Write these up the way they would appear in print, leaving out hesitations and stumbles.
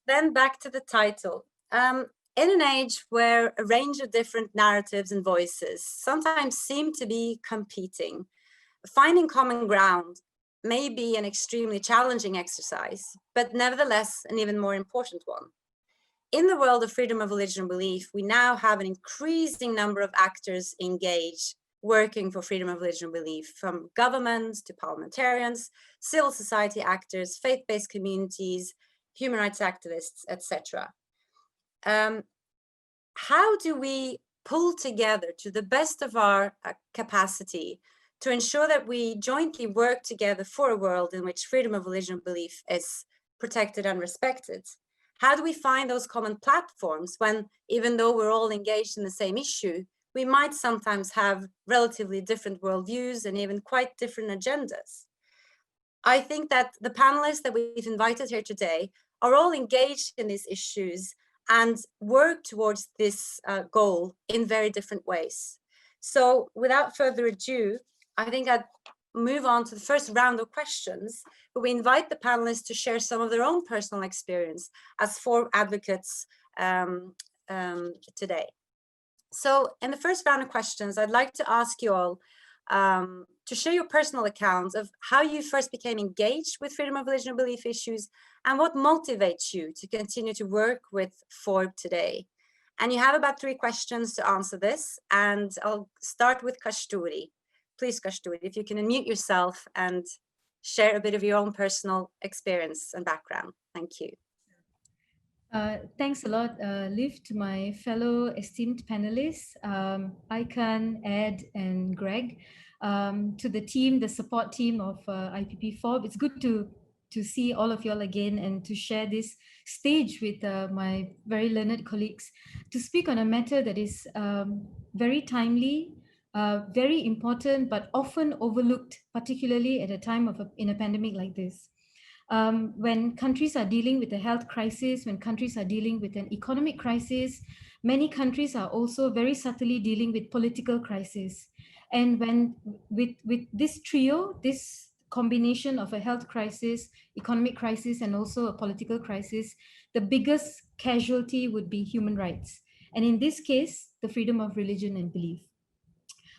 Then back to the title. In an age where a range of different narratives and voices sometimes seem to be competing, finding common ground may be an extremely challenging exercise, but nevertheless an even more important one. In the world of freedom of religion and belief, we now have an increasing number of actors engaged working for freedom of religion and belief, from governments to parliamentarians, civil society actors, faith-based communities, human rights activists, etc. How do we pull together to the best of our capacity to ensure that we jointly work together for a world in which freedom of religion and belief is protected and respected? How do we find those common platforms when, even though we're all engaged in the same issue, we might sometimes have relatively different worldviews and even quite different agendas? I think that the panelists that we've invited here today are all engaged in these issues and work towards this goal in very different ways. So without further ado, I think I'd move on to the first round of questions, but we invite the panelists to share some of their own personal experience as FoRB advocates today. So in the first round of questions, I'd like to ask you all to share your personal accounts of how you first became engaged with freedom of religion and belief issues and what motivates you to continue to work with FoRB today. And you have about 3 questions to answer this, and I'll start with Kasturi. Please, Kasturi, if you can unmute yourself and share a bit of your own personal experience and background. Thank you. Thanks a lot, Liv, to my fellow esteemed panelists, Ikan, Ed, and Greg, to the team, the support team of IPPFoRB. It's good to see all of y'all again and to share this stage with my very learned colleagues to speak on a matter that is very timely, very important, but often overlooked, particularly at a time in a pandemic like this. When countries are dealing with a health crisis, when countries are dealing with an economic crisis, many countries are also very subtly dealing with political crisis. And when with this trio, this combination of a health crisis, economic crisis, and also a political crisis, the biggest casualty would be human rights. And in this case, the freedom of religion and belief.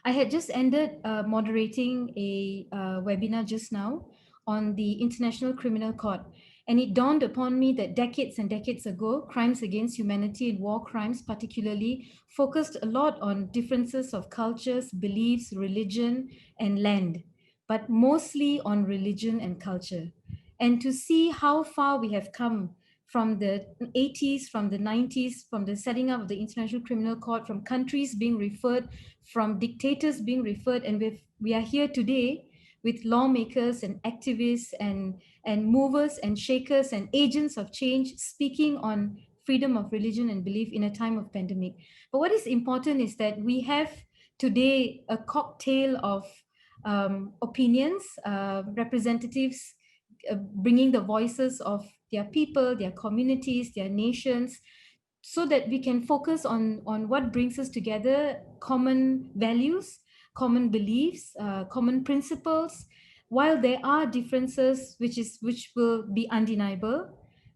I had just ended moderating a webinar just now on the International Criminal Court. And it dawned upon me that decades and decades ago, crimes against humanity and war crimes particularly focused a lot on differences of cultures, beliefs, religion, and land, but mostly on religion and culture. And to see how far we have come from the 80s, from the 90s, from the setting up of the International Criminal Court, from countries being referred, from dictators being referred, and we are here today with lawmakers and activists and movers and shakers and agents of change speaking on freedom of religion and belief in a time of pandemic. But what is important is that we have today a cocktail of opinions, representatives bringing the voices of their people, their communities, their nations, so that we can focus on what brings us together: common values, common beliefs, common principles. While there are differences which will be undeniable,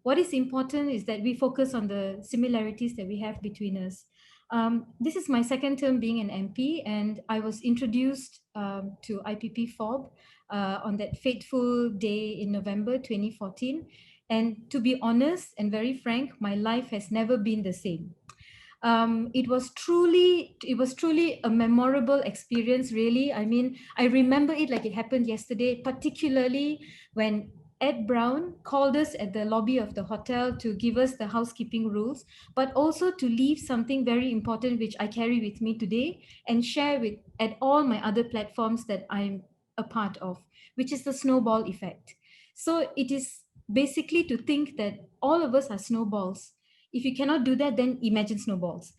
what is important is that we focus on the similarities that we have between us. This is my second term being an MP, and I was introduced to IPPFoRB on that fateful day in November 2014. And to be honest and very frank, my life has never been the same. It was truly a memorable experience, really. I mean, I remember it like it happened yesterday, particularly when Ed Brown called us at the lobby of the hotel to give us the housekeeping rules, but also to leave something very important, which I carry with me today and share at all my other platforms that I'm a part of, which is the snowball effect. So it is basically to think that all of us are snowballs. If you cannot do that, then imagine snowballs.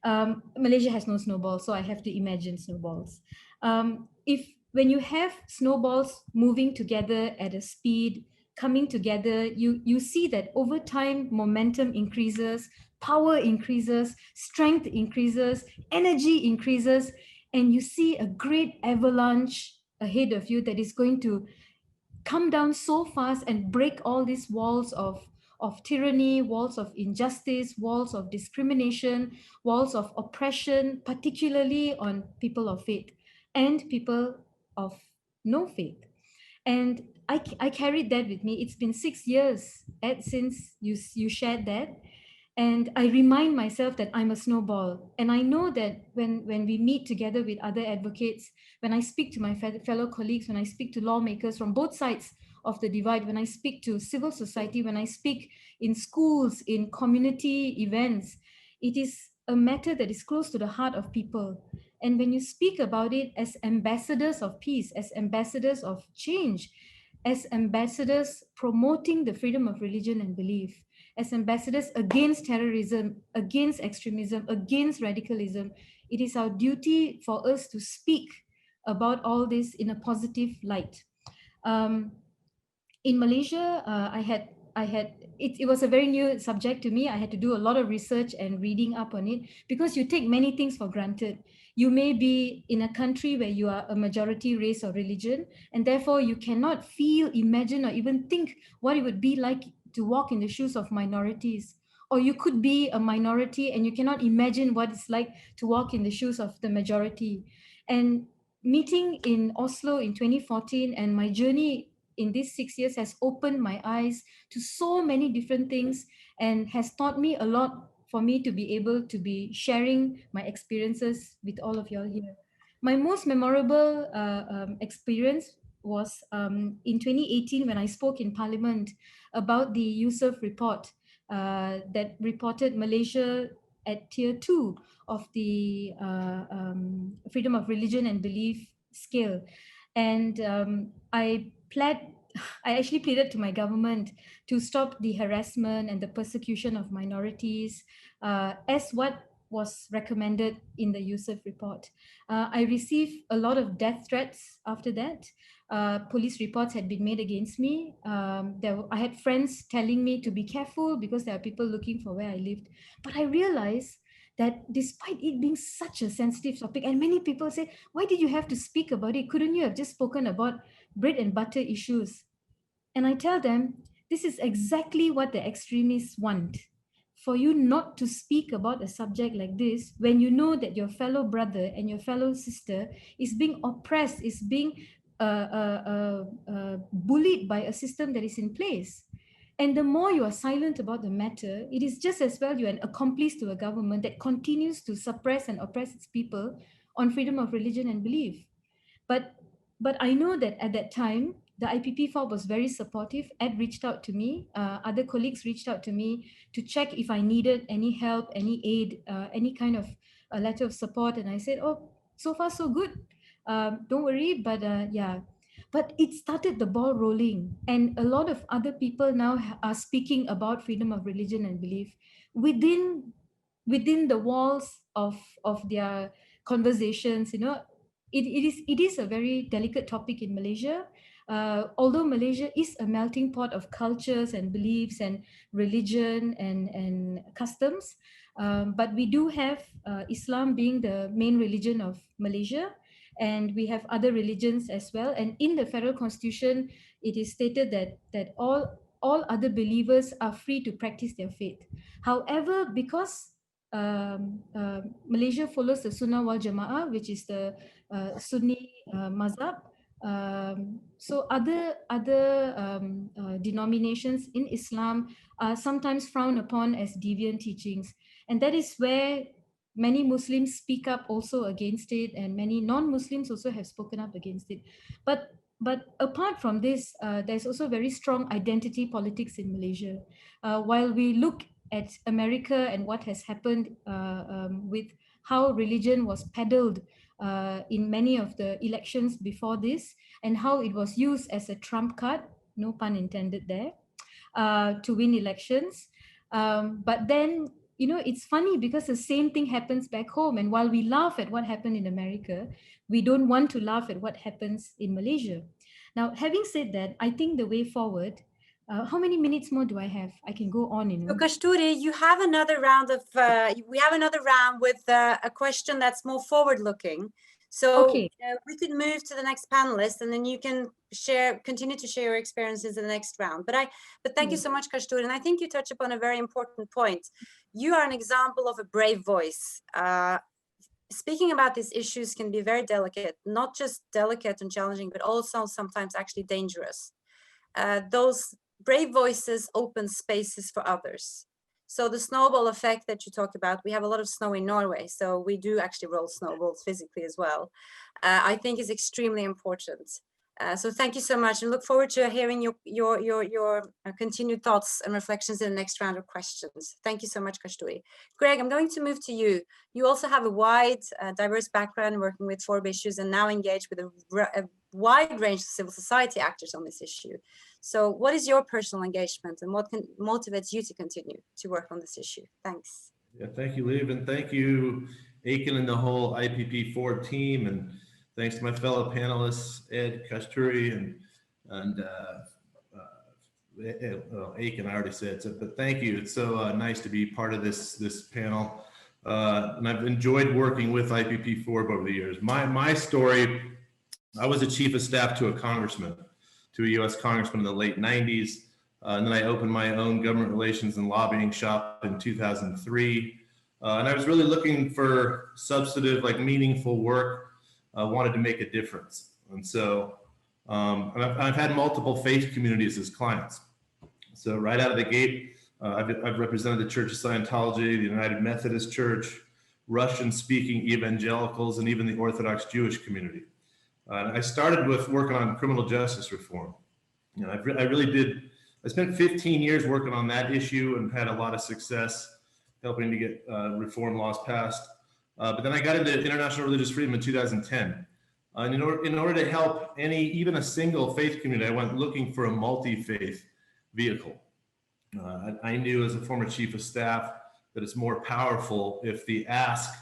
Malaysia has no snowballs, so I have to imagine snowballs. When you have snowballs moving together at a speed, coming together, you see that over time, momentum increases, power increases, strength increases, energy increases, and you see a great avalanche ahead of you that is going to come down so fast and break all these walls of tyranny, walls of injustice, walls of discrimination, walls of oppression, particularly on people of faith and people of no faith. And I carried that with me. It's been 6 years, Ed, since you shared that. And I remind myself that I'm a snowball. And I know that when we meet together with other advocates, when I speak to my fellow colleagues, when I speak to lawmakers from both sides of the divide, when I speak to civil society, when I speak in schools, in community events, it is a matter that is close to the heart of people. And when you speak about it as ambassadors of peace, as ambassadors of change, as ambassadors promoting the freedom of religion and belief, as ambassadors against terrorism, against extremism, against radicalism, it is our duty for us to speak about all this in a positive light. In Malaysia, it was a very new subject to me. I had to do a lot of research and reading up on it because you take many things for granted. You may be in a country where you are a majority race or religion, and therefore you cannot feel, imagine, or even think what it would be like to walk in the shoes of minorities. Or you could be a minority and you cannot imagine what it's like to walk in the shoes of the majority. And meeting in Oslo in 2014 and my journey in these 6 years has opened my eyes to so many different things and has taught me a lot for me to be able to be sharing my experiences with all of you all here. My most memorable experience was in 2018 when I spoke in Parliament about the Yusuf report that reported Malaysia at tier 2 of the freedom of religion and belief scale. And I actually pleaded to my government to stop the harassment and the persecution of minorities as what was recommended in the Yusuf report. I received a lot of death threats after that. Police reports had been made against me. I had friends telling me to be careful because there are people looking for where I lived. But I realized that despite it being such a sensitive topic, and many people say, why did you have to speak about it? Couldn't you have just spoken about bread and butter issues? And I tell them, this is exactly what the extremists want. For you not to speak about a subject like this when you know that your fellow brother and your fellow sister is being oppressed, is being bullied by a system that is in place. And the more you are silent about the matter, it is just as well you're an accomplice to a government that continues to suppress and oppress its people on freedom of religion and belief. But I know that at that time, the IPPFoRB was very supportive. Ed reached out to me. Other colleagues reached out to me to check if I needed any help, any aid, any kind of a letter of support. And I said, oh, so far so good. Don't worry, but yeah. But it started the ball rolling. And a lot of other people now are speaking about freedom of religion and belief within the walls of their conversations. You know, it is a very delicate topic in Malaysia. Although Malaysia is a melting pot of cultures and beliefs and religion and customs, but we do have Islam being the main religion of Malaysia, and we have other religions as well. And in the federal constitution, it is stated that all other believers are free to practice their faith. However, because Malaysia follows the Sunnah wal Jama'ah, which is the Sunni mazhab. So other denominations in Islam are sometimes frowned upon as deviant teachings, and that is where many Muslims speak up also against it, and many non-Muslims also have spoken up against it. But apart from this, there's also very strong identity politics in Malaysia. While we look at America and what has happened with how religion was peddled in many of the elections before this, and how it was used as a trump card, no pun intended there, to win elections. But then, you know, it's funny because the same thing happens back home. And while we laugh at what happened in America, we don't want to laugh at what happens in Malaysia. Now, having said that, I think the way forward, how many minutes more do I have? I can go on, you know. So Kasturi, you have another round of, we have another round with a question that's more forward-looking. So Okay. we could move to the next panelist, and then you can continue to share your experiences in the next round. But thank you so much, Kasturi. And I think you touch upon a very important point. You are an example of a brave voice. Speaking about these issues can be very delicate, not just delicate and challenging, but also sometimes actually dangerous. Those brave voices open spaces for others. So the snowball effect that you talk about, we have a lot of snow in Norway, so we do actually roll snowballs physically as well, I think is extremely important. So thank you so much, and look forward to hearing your continued thoughts and reflections in the next round of questions. Thank you so much, Kasturi. Greg, I'm going to move to you. You also have a wide, diverse background working with FoRB issues and now engaged with a wide range of civil society actors on this issue. So what is your personal engagement, and what motivates you to continue to work on this issue? Thanks. Yeah, thank you, Liv, and thank you, Aiken and the whole IPPFoRB team, and thanks to my fellow panelists, Ed, Kasturi, and Aiken, I already said so, but thank you. It's so nice to be part of this panel, and I've enjoyed working with IPPFoRB over the years. My story, I was a chief of staff to a congressman, to a U.S. congressman in the late 90s. And then I opened my own government relations and lobbying shop in 2003. And I was really looking for substantive, like meaningful work. I wanted to make a difference. And so and I've had multiple faith communities as clients. So right out of the gate, I've represented the Church of Scientology, the United Methodist Church, Russian-speaking evangelicals, and even the Orthodox Jewish community. I started with working on criminal justice reform. You know, I spent 15 years working on that issue and had a lot of success helping to get reform laws passed. But then I got into international religious freedom in 2010. And in order to help even a single faith community, I went looking for a multi-faith vehicle. I knew as a former chief of staff that it's more powerful if the ask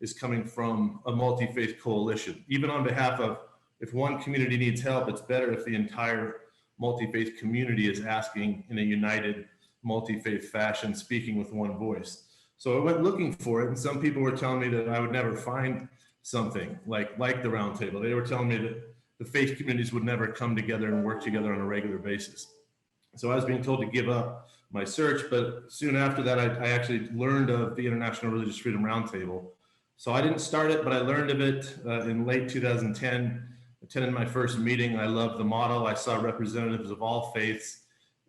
is coming from a multi-faith coalition. Even on behalf of, if one community needs help, it's better if the entire multi-faith community is asking in a united multi-faith fashion, speaking with one voice. So I went looking for it, and some people were telling me that I would never find something like the Roundtable. They were telling me that the faith communities would never come together and work together on a regular basis. So I was being told to give up my search, but soon after that, I actually learned of the International Religious Freedom Roundtable. So I didn't start it, but I learned of it in late 2010. Attended my first meeting. I loved the model. I saw representatives of all faiths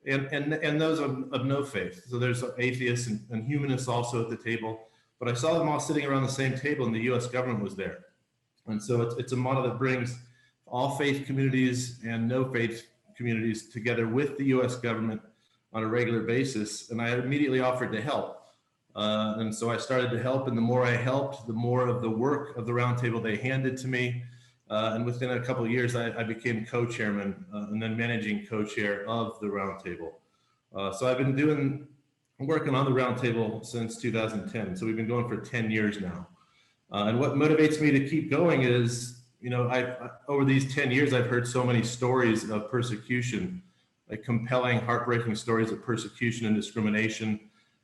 and those of no faith. So there's atheists and humanists also at the table, but I saw them all sitting around the same table, and the US government was there. And so it's a model that brings all faith communities and no faith communities together with the US government on a regular basis. And I immediately offered to help. And so I started to help, and the more I helped, the more of the work of the Roundtable they handed to me. And within a couple of years, I became co-chairman and then managing co-chair of the Roundtable. So I've been working on the Roundtable since 2010. So we've been going for 10 years now. And what motivates me to keep going is, you know, over these 10 years, I've heard so many stories of persecution, like compelling, heartbreaking stories of persecution and discrimination.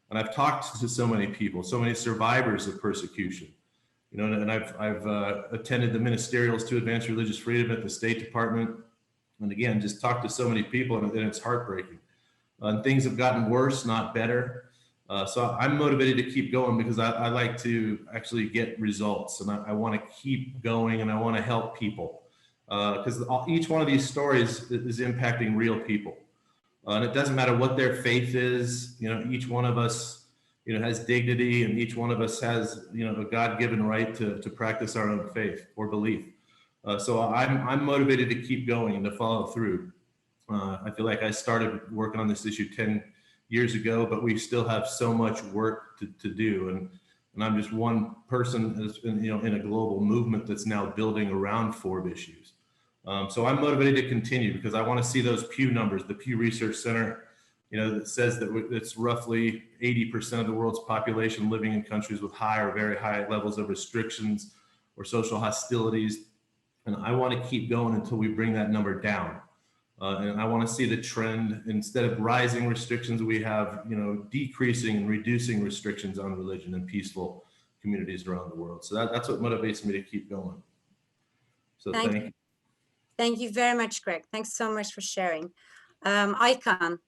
And I've talked to so many people, so many survivors of persecution. You know, and I've attended the ministerials to advance religious freedom at the State Department. And again, just talked to so many people, and it's heartbreaking. And things have gotten worse, not better. So I'm motivated to keep going because I like to actually get results, and I want to keep going, and I want to help people. Because each one of these stories is impacting real people. And it doesn't matter what their faith is, you know, each one of us, you know, has dignity, and each one of us has, you know, a God-given right to practice our own faith or belief. So I'm motivated to keep going and to follow through. I feel like I started working on this issue 10 years ago, but we still have so much work to do. And I'm just one person, you know, in a global movement that's now building around FoRB issues. So I'm motivated to continue because I want to see those Pew numbers, the Pew Research Center, you know, that says that it's roughly 80% of the world's population living in countries with high or very high levels of restrictions or social hostilities. And I want to keep going until we bring that number down. And I want to see the trend, instead of rising restrictions, we have, you know, decreasing and reducing restrictions on religion and peaceful communities around the world. So that's what motivates me to keep going. So thank you. Thank you very much, Greg. Thanks so much for sharing. Aykan,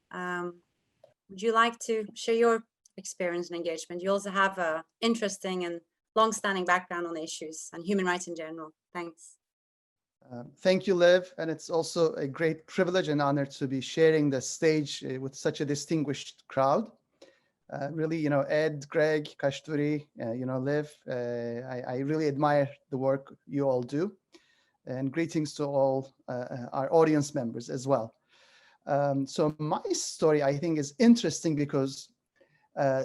would you like to share your experience and engagement? You also have a interesting and long-standing background on issues and human rights in general. Thanks. Thank you, Liv. And it's also a great privilege and honor to be sharing the stage with such a distinguished crowd. Really, Ed, Greg, Kashturi, Liv, I really admire the work you all do. And greetings to all our audience members as well. So my story, I think, is interesting because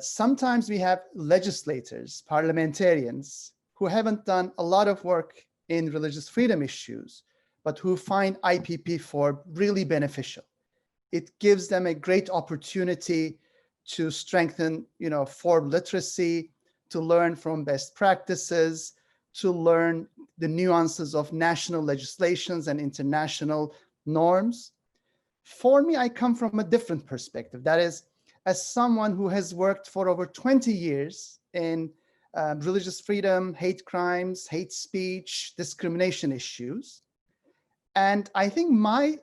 sometimes we have legislators, parliamentarians, who haven't done a lot of work in religious freedom issues, but who find IPPFoRB really beneficial. It gives them a great opportunity to strengthen, FoRB literacy, to learn from best practices, to learn the nuances of national legislations and international norms. For me, I come from a different perspective. That is, as someone who has worked for over 20 years in religious freedom, hate crimes, hate speech, discrimination issues. And I think my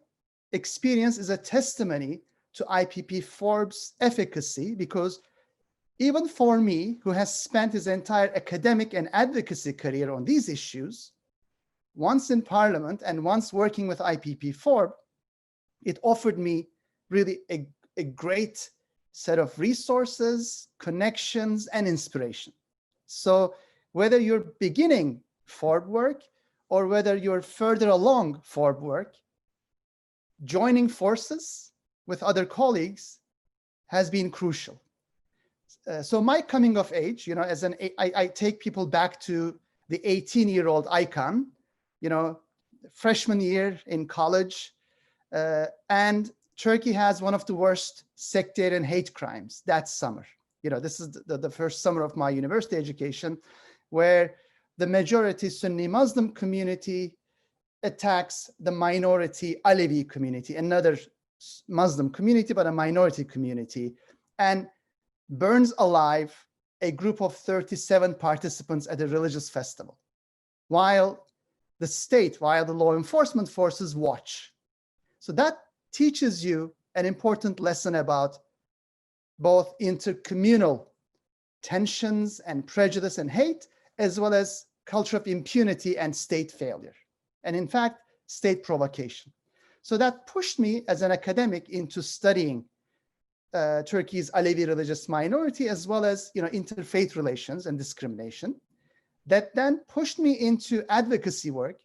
experience is a testimony to IPPFoRB's efficacy, because even for me, who has spent his entire academic and advocacy career on these issues, once in Parliament and once working with IPPFoRB, it offered me really a great set of resources, connections, and inspiration. So whether you're beginning FoRB work or whether you're further along FoRB work, joining forces with other colleagues has been crucial. So my coming of age, I take people back to the 18-year-old Aykan, freshman year in college, and Turkey has one of the worst sectarian hate crimes that summer. This is the first summer of my university education, where the majority Sunni Muslim community attacks the minority Alevi community, another Muslim community, but a minority community, and burns alive a group of 37 participants at a religious festival, while the law enforcement forces watch. So that teaches you an important lesson about both intercommunal tensions and prejudice and hate, as well as culture of impunity and state failure, and in fact, state provocation. So that pushed me as an academic into studying Turkey's Alevi religious minority, as well as interfaith relations and discrimination. That then pushed me into advocacy work,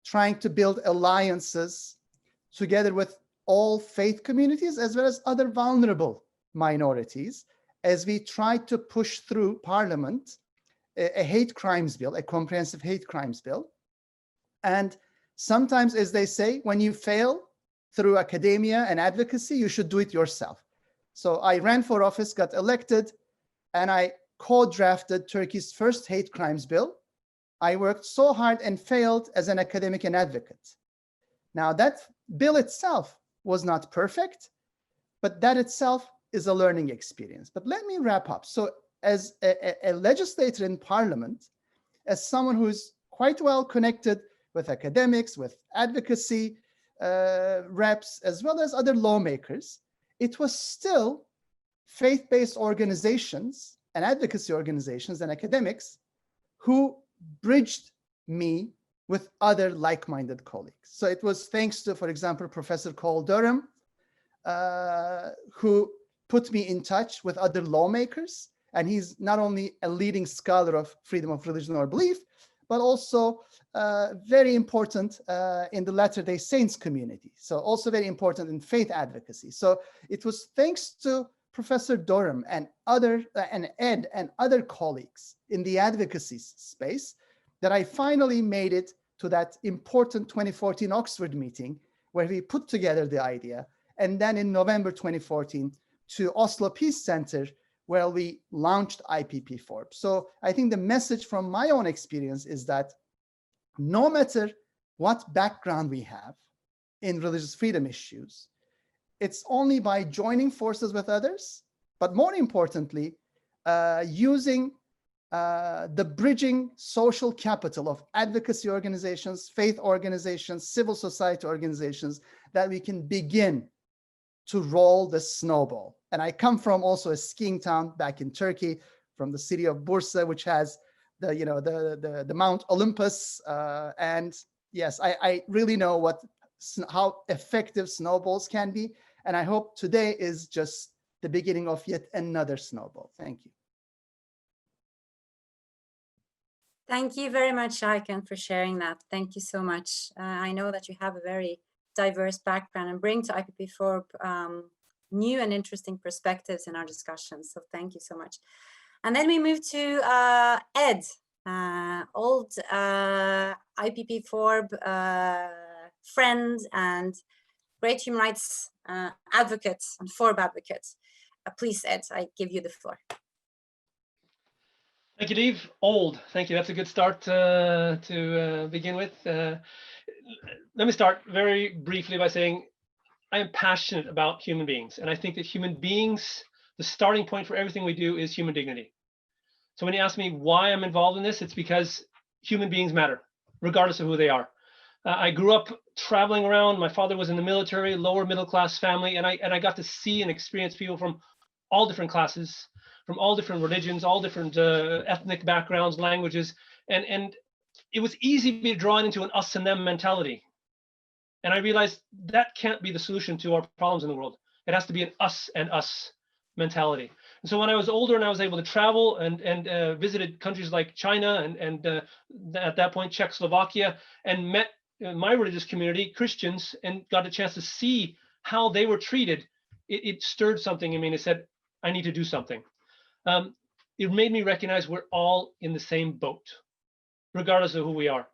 trying to build alliances together with all faith communities, as well as other vulnerable minorities, as we tried to push through Parliament a hate crimes bill, a comprehensive hate crimes bill. And sometimes, as they say, when you fail through academia and advocacy, you should do it yourself. So I ran for office, got elected, and I co-drafted Turkey's first hate crimes bill. I worked so hard and failed as an academic and advocate. Now, that bill itself was not perfect, but that itself is a learning experience. But let me wrap up. So as a legislator in Parliament, as someone who's quite well connected with academics, with advocacy reps, as well as other lawmakers, it was still faith-based organizations and advocacy organizations and academics who bridged me with other like-minded colleagues. So it was thanks to, for example, Professor Cole Durham, who put me in touch with other lawmakers. And he's not only a leading scholar of freedom of religion or belief, but also very important in the Latter-day Saints community. So also very important in faith advocacy. So it was thanks to Professor Durham and Ed and other colleagues in the advocacy space that I finally made it to that important 2014 Oxford meeting where we put together the idea. And then in November 2014 to Oslo Peace Center, where we launched IPPFoRB. So I think the message from my own experience is that no matter what background we have in religious freedom issues, it's only by joining forces with others, but more importantly, using the bridging social capital of advocacy organizations, faith organizations, civil society organizations, that we can begin to roll the snowball. And I come from also a skiing town back in Turkey, from the city of Bursa, which has the Mount Olympus. And yes, I really know how effective snowballs can be. And I hope today is just the beginning of yet another snowball. Thank you. Thank you very much, Aykan, for sharing that. Thank you so much. I know that you have a very diverse background and bring to IPPFoRB new and interesting perspectives in our discussions. So thank you so much. And then we move to Ed, old IPPFoRB friend and great human rights advocate and FoRB advocate. Please, Ed, I give you the floor. Thank you, Dave. Old. Thank you. That's a good start to begin with. Let me start very briefly by saying I am passionate about human beings. And I think that human beings, the starting point for everything we do is human dignity. So when you ask me why I'm involved in this, it's because human beings matter, regardless of who they are. I grew up traveling around. My father was in the military, lower middle class family, and I got to see and experience people from all different classes, from all different religions, all different ethnic backgrounds, languages, and it was easy to be drawn into an us and them mentality. And I realized that can't be the solution to our problems in the world. It has to be an us and us mentality. And so when I was older and I was able to travel and visited countries like China and at that point Czechoslovakia, and met my religious community, Christians, and got a chance to see how they were treated, it stirred something in me, and it said, I need to do something. It made me recognize we're all in the same boat, regardless of who we are.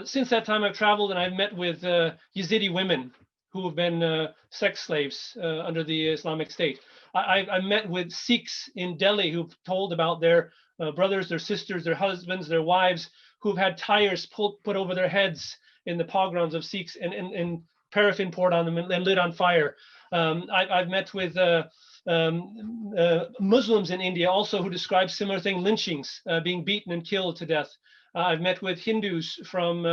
Since that time, I've traveled and I've met with Yazidi women who have been sex slaves under the Islamic State. I met with Sikhs in Delhi who've told about their brothers, their sisters, their husbands, their wives, who've had tires put over their heads in the pogroms of Sikhs and paraffin poured on them and lit on fire. I've met with Muslims in India also who describe similar thing, lynchings, being beaten and killed to death. I've met with Hindus from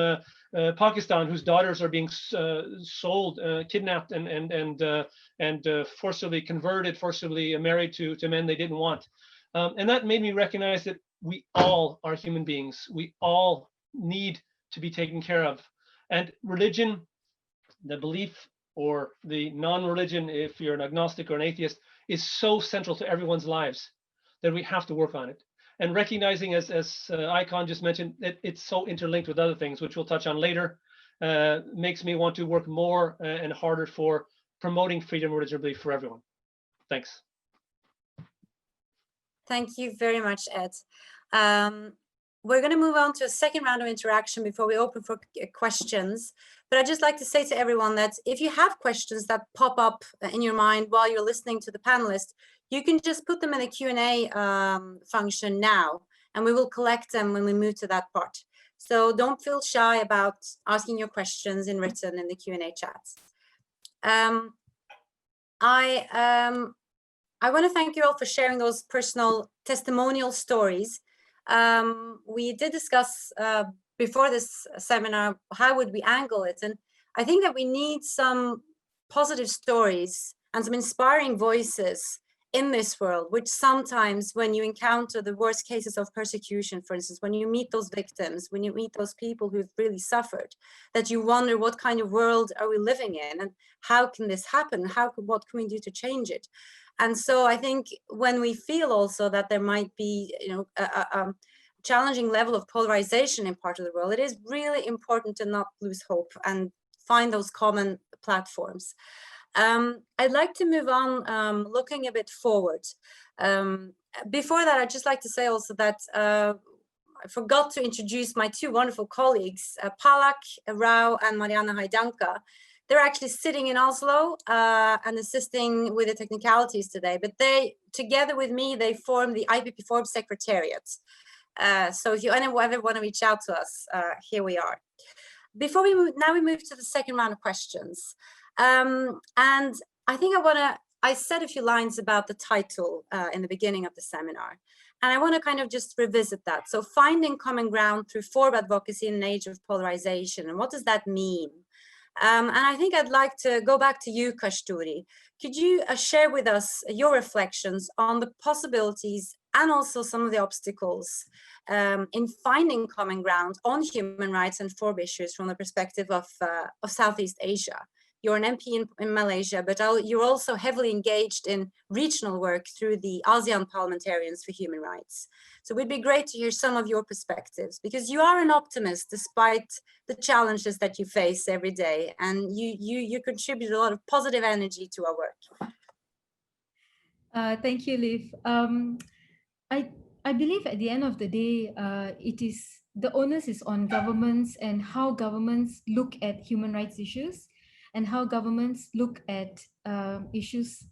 Pakistan whose daughters are being sold, kidnapped, and forcibly converted, forcibly married to men they didn't want. And that made me recognize that we all are human beings. We all need to be taken care of. And religion, the belief or the non-religion, if you're an agnostic or an atheist, is so central to everyone's lives that we have to work on it. And recognizing, as Aykan just mentioned, that it's so interlinked with other things, which we'll touch on later, makes me want to work more and harder for promoting freedom of religion belief for everyone. Thanks. Thank you very much, Ed. We're going to move on to a second round of interaction before we open for questions. But I'd just like to say to everyone that if you have questions that pop up in your mind while you're listening to the panelists, you can just put them in the Q&A function now, and we will collect them when we move to that part. So don't feel shy about asking your questions in written in the Q&A chats. I want to thank you all for sharing those personal testimonial stories. We did discuss before this seminar, how would we angle it? And I think that we need some positive stories and some inspiring voices in this world, which sometimes when you encounter the worst cases of persecution, for instance, when you meet those victims, when you meet those people who've really suffered, that you wonder what kind of world are we living in and how can this happen? What can we do to change it? And so I think when we feel also that there might be, a challenging level of polarization in part of the world, it is really important to not lose hope and find those common platforms. I'd like to move on, looking a bit forward. Before that, I'd just like to say also that I forgot to introduce my two wonderful colleagues, Palak Rao and Mariana Hajdanka. They're actually sitting in Oslo and assisting with the technicalities today, but they, together with me, they form the IPPFoRB Secretariat. So if you ever want to reach out to us, here we are. Before we move, now we move to the second round of questions. And I think I said a few lines about the title in the beginning of the seminar. And I want to kind of just revisit that. So finding common ground through FoRB advocacy in an age of polarization. And what does that mean? And I think I'd like to go back to you, Kasturi. Could you share with us your reflections on the possibilities and also some of the obstacles in finding common ground on human rights and FoRB issues from the perspective of Southeast Asia? You're an MP in Malaysia, but you're also heavily engaged in regional work through the ASEAN Parliamentarians for Human Rights. So it'd be great to hear some of your perspectives, because you are an optimist despite the challenges that you face every day, and you contribute a lot of positive energy to our work. Thank you, Liv. I believe at the end of the day, the onus is on governments and how governments look at human rights issues and how governments look at issues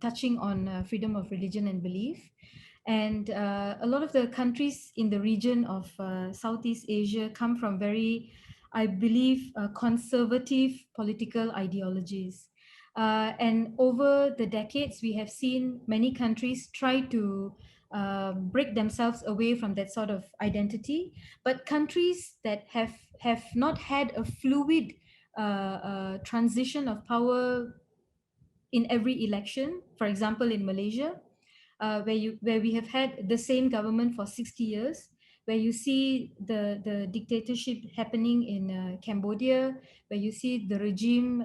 touching on freedom of religion and belief. And a lot of the countries in the region of Southeast Asia come from very, I believe, conservative political ideologies. And over the decades, we have seen many countries try to break themselves away from that sort of identity. But countries that have not had a fluid transition of power in every election, for example, in Malaysia, where we have had the same government for 60 years, where you see the dictatorship happening in Cambodia, where you see the regime,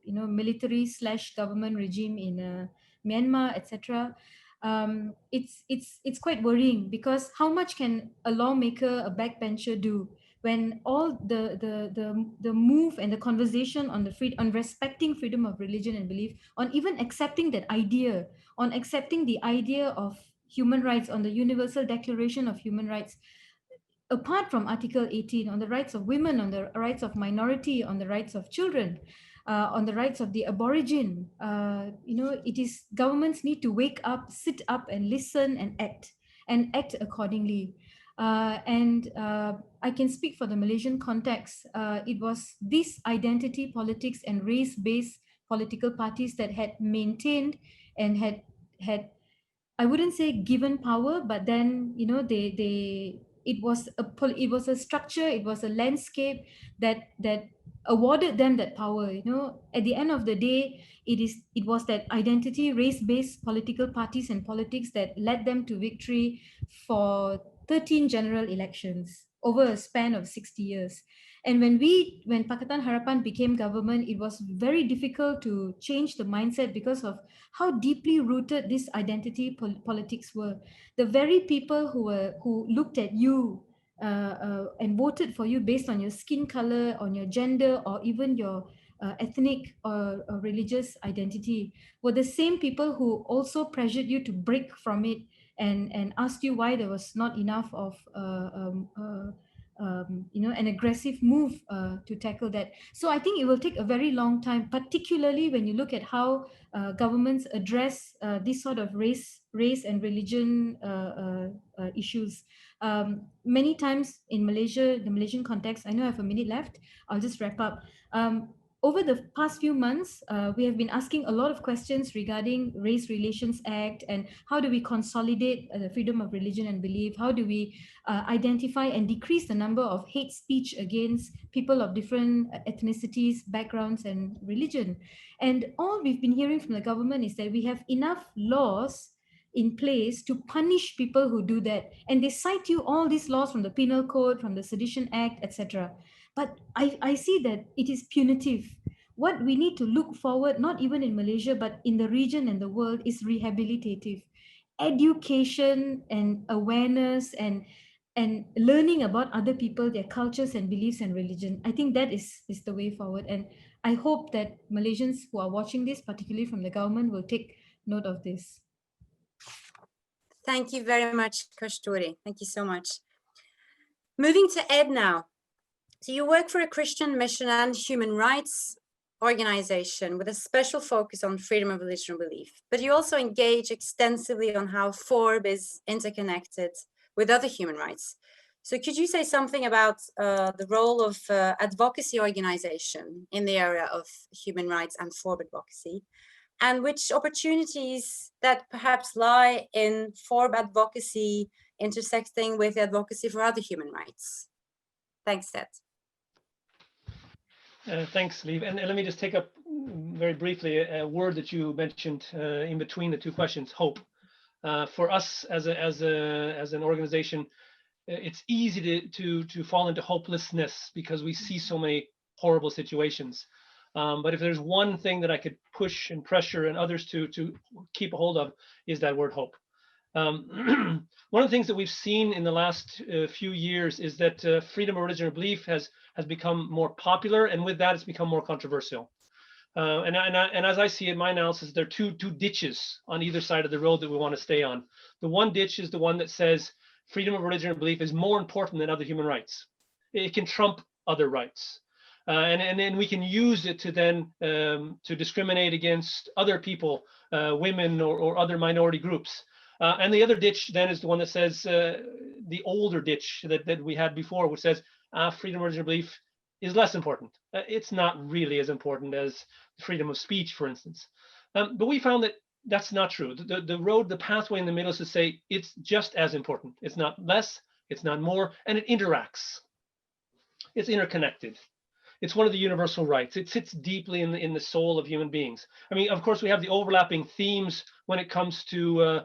military / government regime in Myanmar, etc. It's quite worrying, because how much can a lawmaker, a backbencher do when all the move and the conversation on on respecting freedom of religion and belief, on even accepting that idea, on accepting the idea of human rights, on the Universal Declaration of Human Rights, apart from Article 18, on the rights of women, on the rights of minority, on the rights of children, on the rights of the aborigine. It is governments need to wake up, sit up and listen and act accordingly. I can speak for the Malaysian context. It was this identity politics and race-based political parties that had maintained and had I wouldn't say given power, but then it was a structure, it was a landscape that awarded them that power. At the end of the day, it was that identity, race-based political parties and politics that led them to victory for 13 general elections over a span of 60 years. And when Pakatan Harapan became government, it was very difficult to change the mindset because of how deeply rooted this identity politics were. The very people who looked at you and voted for you based on your skin color, on your gender, or even your ethnic or religious identity were the same people who also pressured you to break from it and asked you why there was not enough of an aggressive move to tackle that. So I think it will take a very long time, particularly when you look at how governments address this sort of race and religion issues. Many times in Malaysia, the Malaysian context, I know I have a minute left, I'll just wrap up. Over the past few months, we have been asking a lot of questions regarding Race Relations Act and how do we consolidate the freedom of religion and belief? How do we identify and decrease the number of hate speech against people of different ethnicities, backgrounds, and religion? And all we've been hearing from the government is that we have enough laws in place to punish people who do that. And they cite you all these laws from the Penal Code, from the Sedition Act, etc. But I see that it is punitive. What we need to look forward, not even in Malaysia, but in the region and the world, is rehabilitative. Education and awareness and learning about other people, their cultures and beliefs and religion. I think that is the way forward. And I hope that Malaysians who are watching this, particularly from the government, will take note of this. Thank you very much, Kasturi. Thank you so much. Moving to Ed now. So you work for a Christian mission and human rights organization with a special focus on freedom of religion and belief, but you also engage extensively on how FoRB is interconnected with other human rights. So could you say something about the role of advocacy organization in the area of human rights and FoRB advocacy? and which opportunities that perhaps lie in FoRB advocacy intersecting with advocacy for other human rights. Thanks, Ed. Thanks, Liv. And let me just take up very briefly a word that you mentioned in between the two questions, hope. For us as an organization, it's easy to fall into hopelessness because we see so many horrible situations. But if there's one thing that I could push and pressure and others to keep a hold of, is that word hope. One of the things that we've seen in the last few years is that freedom of religion or belief has become more popular, and with that, it's become more controversial. And as I see it, my analysis, there are two ditches on either side of the road that we want to stay on. The one ditch is the one that says freedom of religion or belief is more important than other human rights. It can trump other rights. And then we can use it to then to discriminate against other people, women or other minority groups. And the other ditch then is the one that says the older ditch that we had before, which says freedom of religion or belief is less important. It's not really as important as freedom of speech, for instance. But we found that that's not true. The pathway in the middle is to say it's just as important. It's not less, it's not more, and it interacts. It's interconnected. It's one of the universal rights. It sits deeply in the soul of human beings. I mean, of course, we have the overlapping themes when it comes to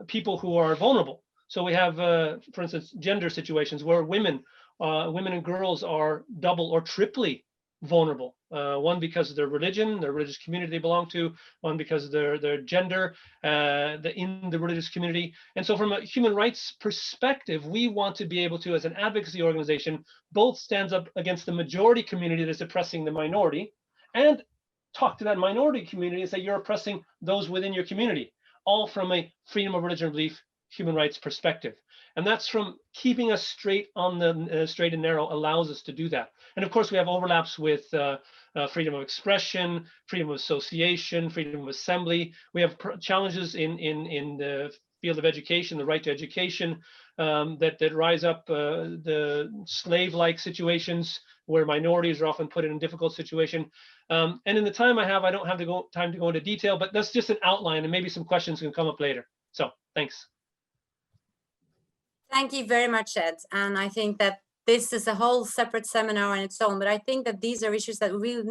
people who are vulnerable. So we have, for instance, gender situations where women and girls are double or triply vulnerable. One because of their religion, their religious community they belong to, one because of their gender in the religious community. And so from a human rights perspective, we want to be able to, as an advocacy organization, both stand up against the majority community that's oppressing the minority and talk to that minority community and say you're oppressing those within your community, all from a freedom of religion or belief human rights perspective. And that's from keeping us straight on the straight and narrow allows us to do that. And of course, we have overlaps with freedom of expression, freedom of association, freedom of assembly. We have challenges in the field of education, the right to education, that rise up the slave-like situations where minorities are often put in a difficult situation. And in the time I have, I don't have time to go into detail, but that's just an outline, and maybe some questions can come up later. So thanks. Thank you very much, Ed. And I think that this is a whole separate seminar on its own, but I think that these are issues that we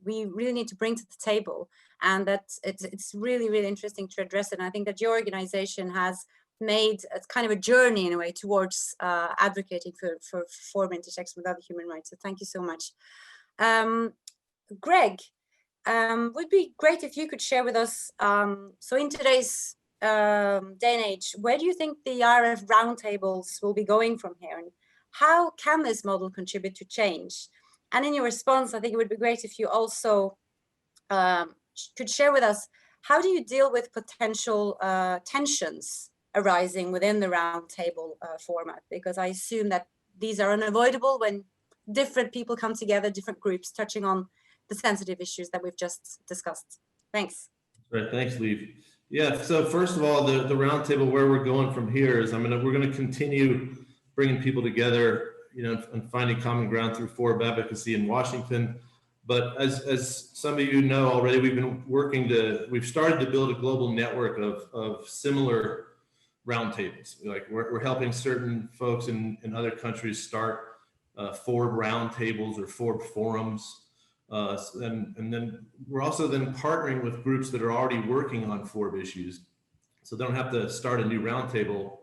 really need to bring to the table, and that it's really, really interesting to address it. And I think that your organization has made a kind of a journey in a way towards advocating for FoRB intersection with other human rights. So thank you so much. Greg, would be great if you could share with us, so in today's day and age, where do you think the IRF roundtables will be going from here, and how can this model contribute to change? And in your response, I think it would be great if you also could share with us, how do you deal with potential tensions arising within the roundtable format? Because I assume that these are unavoidable when different people come together, different groups touching on the sensitive issues that we've just discussed. Thanks. Right, thanks, Liv. Yeah, so first of all, the roundtable, where we're going from here is, we're going to continue bringing people together, and finding common ground through FoRB advocacy in Washington. But as some of you know already, we've started to build a global network of similar roundtables. Like we're helping certain folks in other countries start FoRB roundtables or FoRB forums. And then we're also then partnering with groups that are already working on FoRB issues. So they don't have to start a new roundtable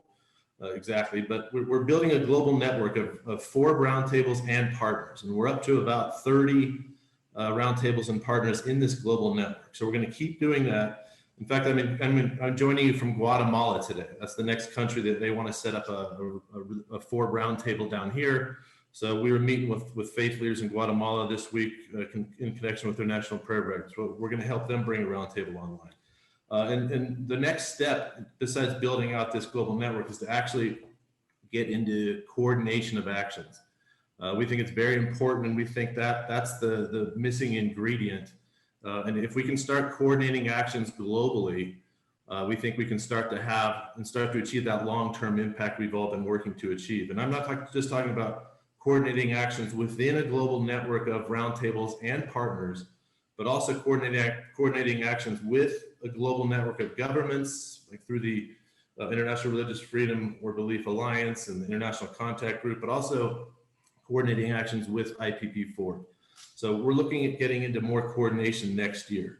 exactly, but we're building a global network of FoRB roundtables and partners. And we're up to about 30 roundtables and partners in this global network. So we're going to keep doing that. In fact, I'm joining you from Guatemala today. That's the next country that they want to set up a FoRB roundtable down here. So we were meeting with faith leaders in Guatemala this week in connection with their national prayer breakfast. So we're going to help them bring a roundtable online. And the next step, besides building out this global network, is to actually get into coordination of actions. We think it's very important, and we think that that's the missing ingredient. And if we can start coordinating actions globally, we think we can start to achieve that long-term impact we've all been working to achieve. And I'm not just talking about coordinating actions within a global network of roundtables and partners, but also coordinating actions with a global network of governments, like through the International Religious Freedom or Belief Alliance and the International Contact Group, but also coordinating actions with IPPFoRB. So we're looking at getting into more coordination next year.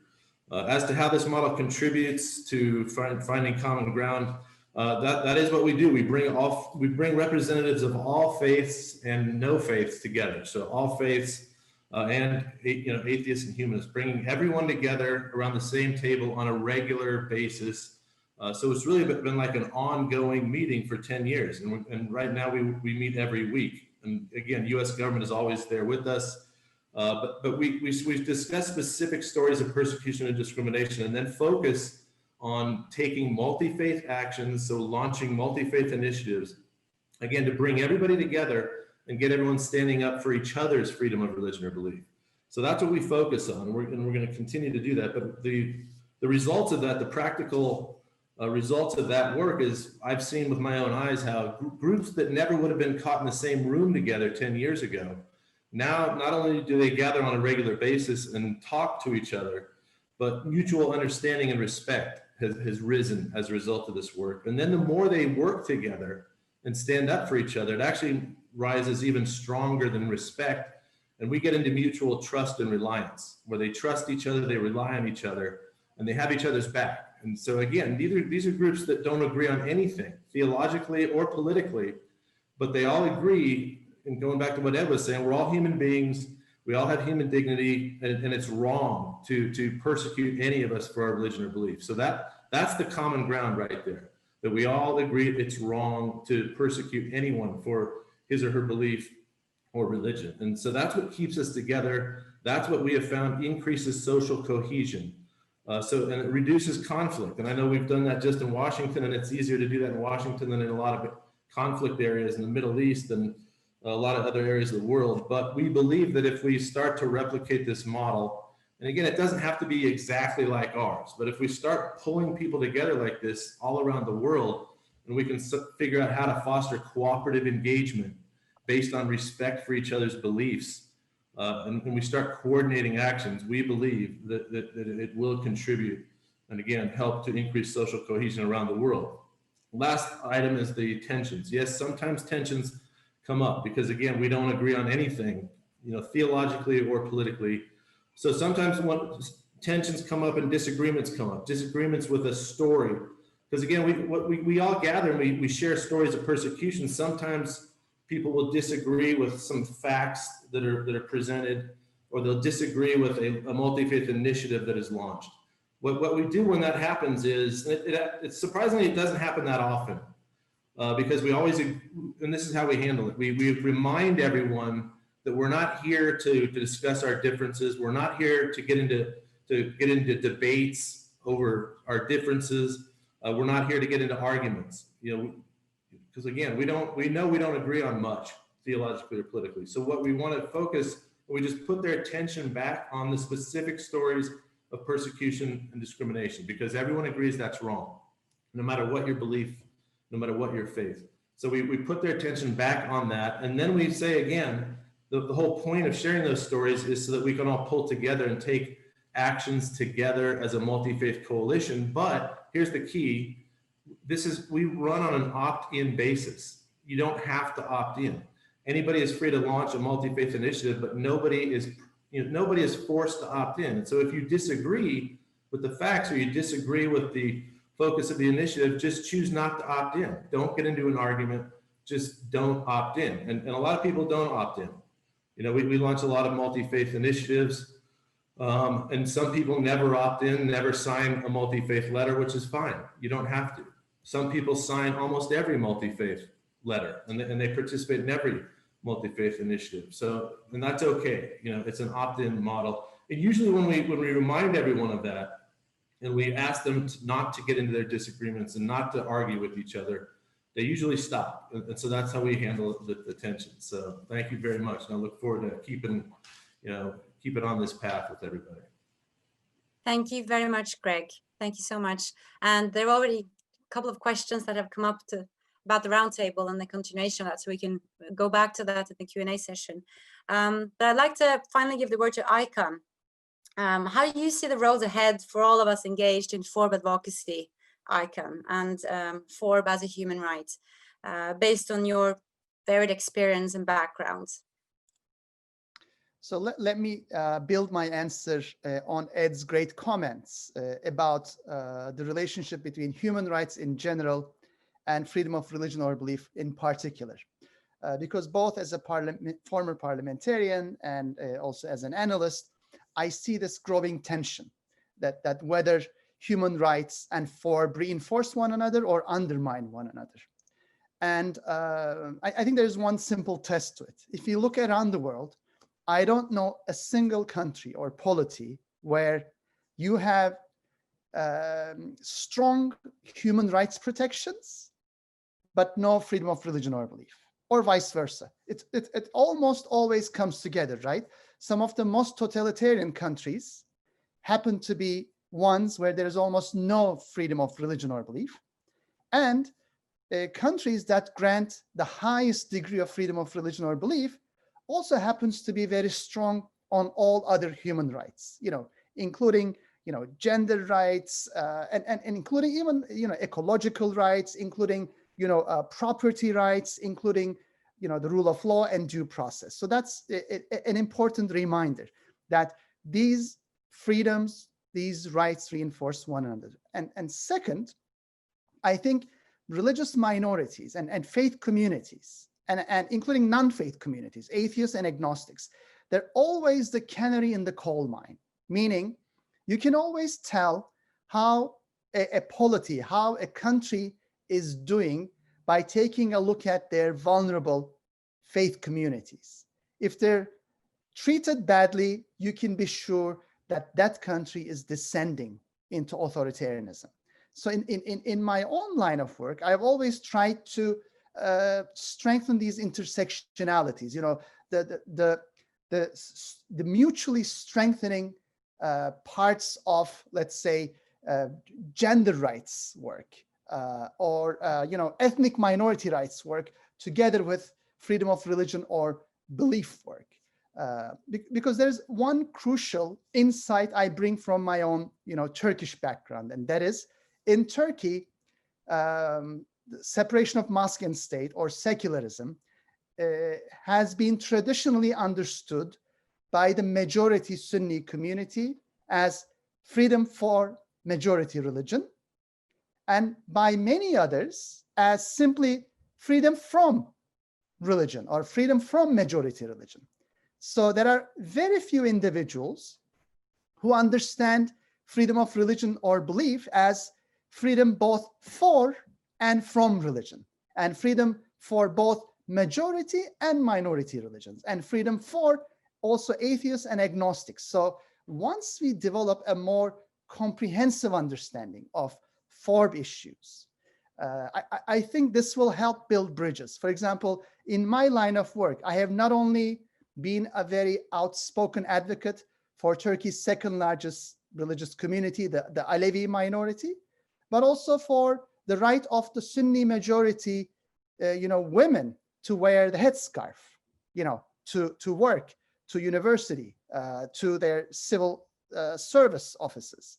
As to how this model contributes to finding common ground, that is what we do. We bring representatives of all faiths and no faiths together. So all faiths and atheists and humanists, bringing everyone together around the same table on a regular basis. So it's really been like an ongoing meeting for 10 years. And right now we meet every week. And again, U.S. government is always there with us. But we've discussed specific stories of persecution and discrimination, and then focus on taking multi-faith actions, so launching multi-faith initiatives, again, to bring everybody together and get everyone standing up for each other's freedom of religion or belief. So that's what we focus on, and we're going to continue to do that. But the results of that, the practical results of that work is I've seen with my own eyes how groups that never would have been caught in the same room together 10 years ago, now not only do they gather on a regular basis and talk to each other, but mutual understanding and respect has risen as a result of this work. And then the more they work together and stand up for each other, it actually rises even stronger than respect. And we get into mutual trust and reliance, where they trust each other, they rely on each other, and they have each other's back. And so again, these are groups that don't agree on anything, theologically or politically, but they all agree. And going back to what Ed was saying, we're all human beings, we all have human dignity, and it's wrong to persecute any of us for our religion or belief. So that's the common ground right there, that we all agree it's wrong to persecute anyone for his or her belief or religion. And so that's what keeps us together. That's what we have found increases social cohesion. And it reduces conflict. And I know we've done that just in Washington, and it's easier to do that in Washington than in a lot of conflict areas in the Middle East and a lot of other areas of the world. But we believe that if we start to replicate this model, and again, it doesn't have to be exactly like ours, but if we start pulling people together like this all around the world, and we can figure out how to foster cooperative engagement based on respect for each other's beliefs, and we start coordinating actions, we believe that it will contribute and again, help to increase social cohesion around the world. Last item is the tensions. Yes, sometimes tensions come up because again, we don't agree on anything, theologically or politically. So sometimes when tensions come up and disagreements come up, disagreements with a story, because again, we all gather and we share stories of persecution. Sometimes people will disagree with some facts that are presented, or they'll disagree with a multi-faith initiative that is launched. What we do when that happens is, it's surprisingly, it doesn't happen that often. Because we always, and this is how we handle it, we remind everyone that we're not here to discuss our differences. We're not here to get into debates over our differences. We're not here to get into arguments, because again, we know we don't agree on much theologically or politically. So what we want to focus, we just put their attention back on the specific stories of persecution and discrimination, because everyone agrees that's wrong, no matter what your belief, no matter what your faith. So we put their attention back on that. And then we say again, the whole point of sharing those stories is so that we can all pull together and take actions together as a multi-faith coalition. But here's the key. We run on an opt-in basis. You don't have to opt in. Anybody is free to launch a multi-faith initiative, but nobody is forced to opt in. And so if you disagree with the facts or you disagree with the focus of the initiative, just choose not to opt in. Don't get into an argument, just don't opt in. And a lot of people don't opt in. We launch a lot of multi-faith initiatives, and some people never opt in, never sign a multi-faith letter, which is fine. You don't have to. Some people sign almost every multi-faith letter, and they participate in every multi-faith initiative. So, and that's okay. It's an opt-in model. And usually when we remind everyone of that, and we ask them not to get into their disagreements and not to argue with each other, they usually stop. And so that's how we handle the tension. So thank you very much. And I look forward to keeping on this path with everybody. Thank you very much, Greg. Thank you so much. And there are already a couple of questions that have come up about the roundtable and the continuation of that, so we can go back to that in the Q&A session. But I'd like to finally give the word to Icon. How do you see the road ahead for all of us engaged in FoRB advocacy, ICAN, and FoRB as a human right, based on your varied experience and background? So let me build my answer on Ed's great comments about the relationship between human rights in general and freedom of religion or belief in particular. Because both as a former parliamentarian and also as an analyst, I see this growing tension that whether human rights and FoRB reinforce one another or undermine one another. And I think there's one simple test to it. If you look around the world, I don't know a single country or polity where you have strong human rights protections, but no freedom of religion or belief, or vice versa. It almost always comes together, right? Some of the most totalitarian countries happen to be ones where there is almost no freedom of religion or belief, and countries that grant the highest degree of freedom of religion or belief also happens to be very strong on all other human rights, including, gender rights, and including even, ecological rights, including, property rights, including, the rule of law and due process. So that's an important reminder that these freedoms, these rights reinforce one another. And second, I think religious minorities and faith communities, and including non-faith communities, atheists and agnostics, they're always the canary in the coal mine, meaning you can always tell how a polity, how a country is doing by taking a look at their vulnerable faith communities. If they're treated badly, you can be sure that that country is descending into authoritarianism. So in my own line of work, I've always tried to strengthen these intersectionalities, the mutually strengthening parts of, let's say, gender rights work or ethnic minority rights work together with freedom of religion or belief work. Because there's one crucial insight I bring from my own, Turkish background, and that is in Turkey, separation of mosque and state, or secularism, has been traditionally understood by the majority Sunni community as freedom for majority religion, and by many others as simply freedom from religion or freedom from majority religion. So there are very few individuals who understand freedom of religion or belief as freedom both for and from religion, and freedom for both majority and minority religions, and freedom for also atheists and agnostics. So once we develop a more comprehensive understanding of FoRB issues, I think this will help build bridges. For example, in my line of work, I have not only been a very outspoken advocate for Turkey's second largest religious community, the Alevi minority, but also for the right of the Sunni majority, women to wear the headscarf, to work, to university, to their civil service offices.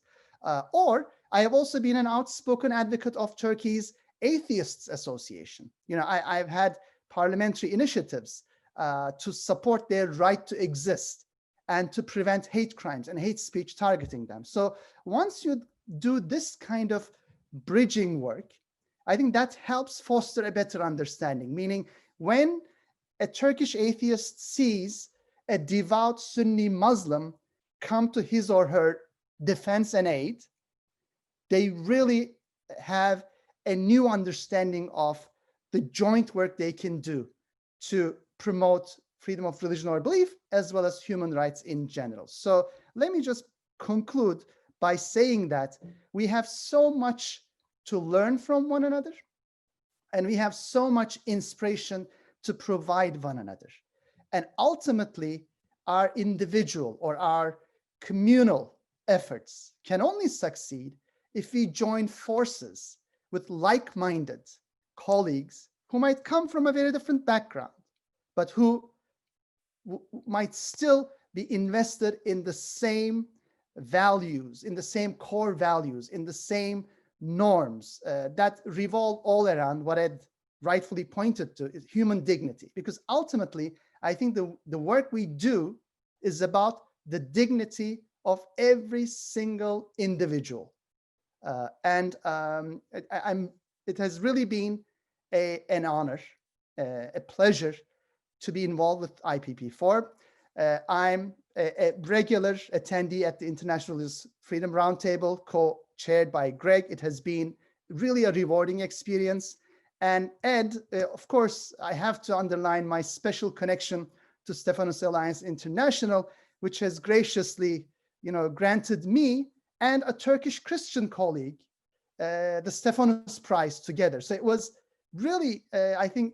Or I have also been an outspoken advocate of Turkey's Atheists Association. I've had parliamentary initiatives to support their right to exist and to prevent hate crimes and hate speech targeting them. So once you do this kind of bridging work, I think that helps foster a better understanding, meaning when a Turkish atheist sees a devout Sunni Muslim come to his or her defense and aid, they really have a new understanding of the joint work they can do to promote freedom of religion or belief, as well as human rights in general. So let me just conclude by saying that we have so much to learn from one another, and we have so much inspiration to provide one another. And ultimately, our individual or our communal efforts can only succeed if we join forces with like-minded colleagues who might come from a very different background, but who might still be invested in the same values, in the same core values, in the same norms that revolve all around what Ed rightfully pointed to, is human dignity. Because ultimately, I think the work we do is about the dignity of every single individual. It has really been an honor, a pleasure to be involved with IPPFoRB. I'm a regular attendee at the International Freedom Roundtable, co-chaired by Greg. It has been really a rewarding experience. And Ed, of course, I have to underline my special connection to Stephanos Alliance International, which has graciously, granted me and a Turkish Christian colleague the Stephanos Prize together. So it was really, I think,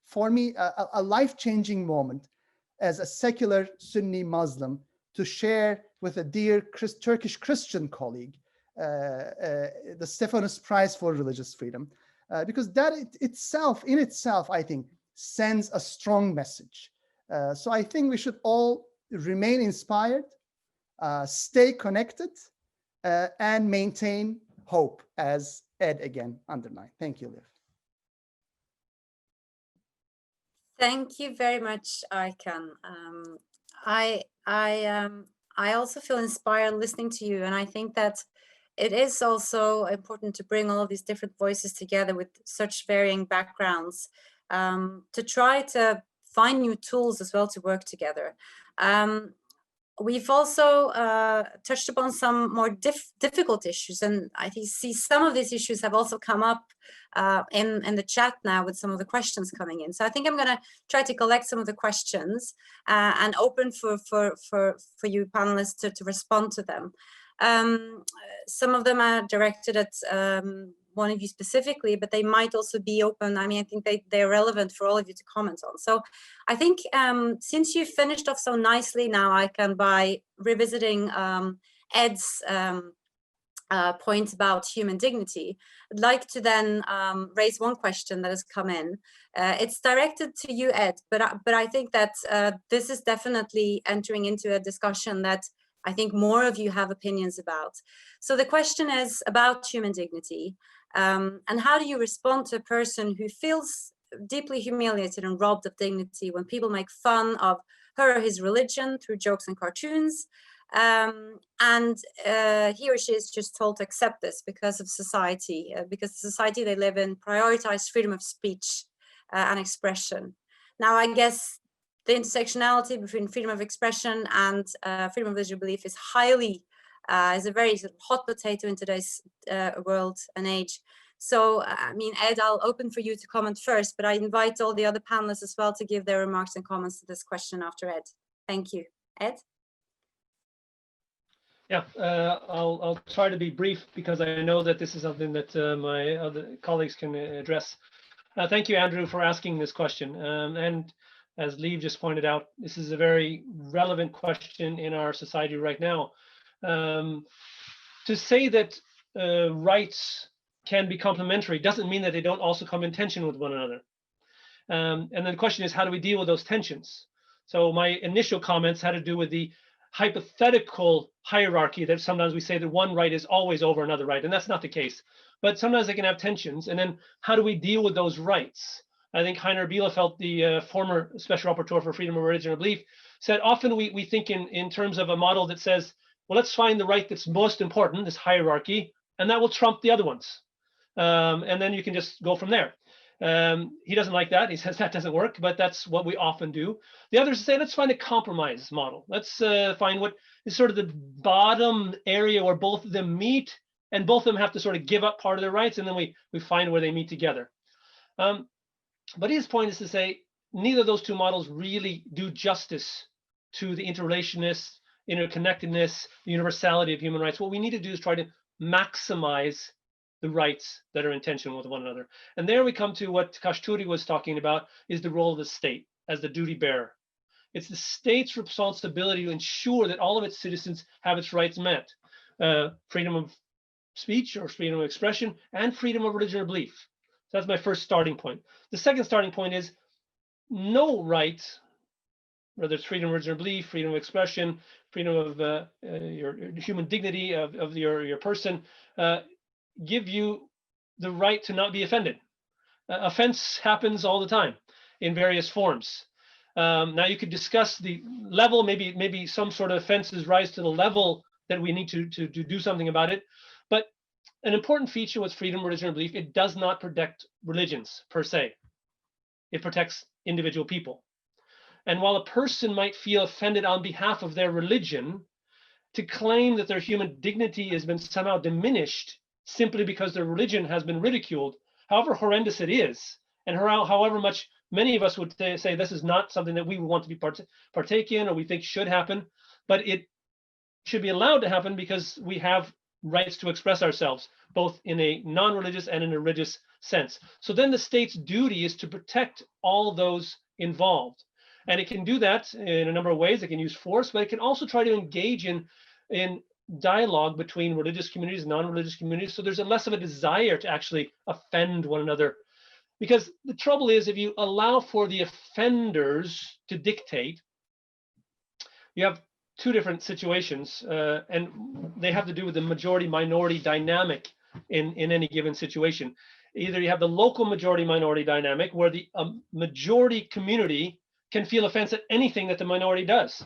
for me, a life-changing moment as a secular Sunni Muslim to share with a dear Turkish Christian colleague the Stephanos Prize for Religious Freedom, because that in itself, I think, sends a strong message. So I think we should all remain inspired, stay connected, and maintain hope, as Ed again underlined. Thank you, Liv. Thank you very much, Aykan. I also feel inspired listening to you, and I think that it is also important to bring all of these different voices together with such varying backgrounds to try to find new tools as well to work together. We've also touched upon some more difficult issues, and I see some of these issues have also come up in the chat now with some of the questions coming in. So I think I'm going to try to collect some of the questions and open for you panelists to respond to them. Some of them are directed at one of you specifically, but they might also be open. I mean, I think they're relevant for all of you to comment on. So I think since you finished off so nicely now, I can, by revisiting Ed's point about human dignity, I'd like to then raise one question that has come in. It's directed to you, Ed, but I think that this is definitely entering into a discussion that I think more of you have opinions about. So the question is about human dignity. And how do you respond to a person who feels deeply humiliated and robbed of dignity when people make fun of her or his religion through jokes and cartoons, and he or she is just told to accept this because of society, because the society they live in prioritizes freedom of speech and expression. Now, I guess the intersectionality between freedom of expression and freedom of religious belief is is a very sort of hot potato in today's world and age. So, I mean, Ed, I'll open for you to comment first, but I invite all the other panelists as well to give their remarks and comments to this question after Ed. Thank you. Ed? Yeah, I'll try to be brief because I know that this is something that my other colleagues can address. Thank you, Andrew, for asking this question. And as Liv just pointed out, this is a very relevant question in our society right now. To say that rights can be complementary doesn't mean that they don't also come in tension with one another. And then the question is, how do we deal with those tensions? So my initial comments had to do with the hypothetical hierarchy that sometimes we say that one right is always over another right, and that's not the case. But sometimes they can have tensions, and then how do we deal with those rights? I think Heiner Bielefeld, the former Special Rapporteur for Freedom of Religion or Belief, said often we think in terms of a model that says, well, let's find the right that's most important, this hierarchy, and that will trump the other ones. And then you can just go from there. He doesn't like that. He says that doesn't work, but that's what we often do. The others say, let's find a compromise model. Let's find what is sort of the bottom area where both of them meet, and both of them have to sort of give up part of their rights, and then we find where they meet together. But his point is to say, neither of those two models really do justice to the interrelationness, interconnectedness, the universality of human rights. What we need to do is try to maximize the rights that are in tension with one another. And there we come to what Kashturi was talking about, is the role of the state as the duty bearer. It's the state's responsibility to ensure that all of its citizens have its rights met. Freedom of speech or freedom of expression, and freedom of religion or belief. So that's my first starting point. The second starting point is no right, whether it's freedom of religion or belief, freedom of expression, freedom of your human dignity of your person, give you the right to not be offended. Offense happens all the time in various forms. Now you could discuss the level, maybe some sort of offenses rise to the level that we need to do something about it. But an important feature with freedom of religion or belief, it does not protect religions per se. It protects individual people. And while a person might feel offended on behalf of their religion, to claim that their human dignity has been somehow diminished simply because their religion has been ridiculed, however horrendous it is, and however much many of us would say this is not something that we would want to be partake in or we think should happen, but it should be allowed to happen because we have rights to express ourselves, both in a non-religious and in a religious sense. So then the state's duty is to protect all those involved. And it can do that in a number of ways. It can use force, but it can also try to engage in dialogue between religious communities and non-religious communities. So there's less of a desire to actually offend one another. Because the trouble is, if you allow for the offenders to dictate, you have two different situations, and they have to do with the majority-minority dynamic in any given situation. Either you have the local majority-minority dynamic, where the majority community can feel offense at anything that the minority does.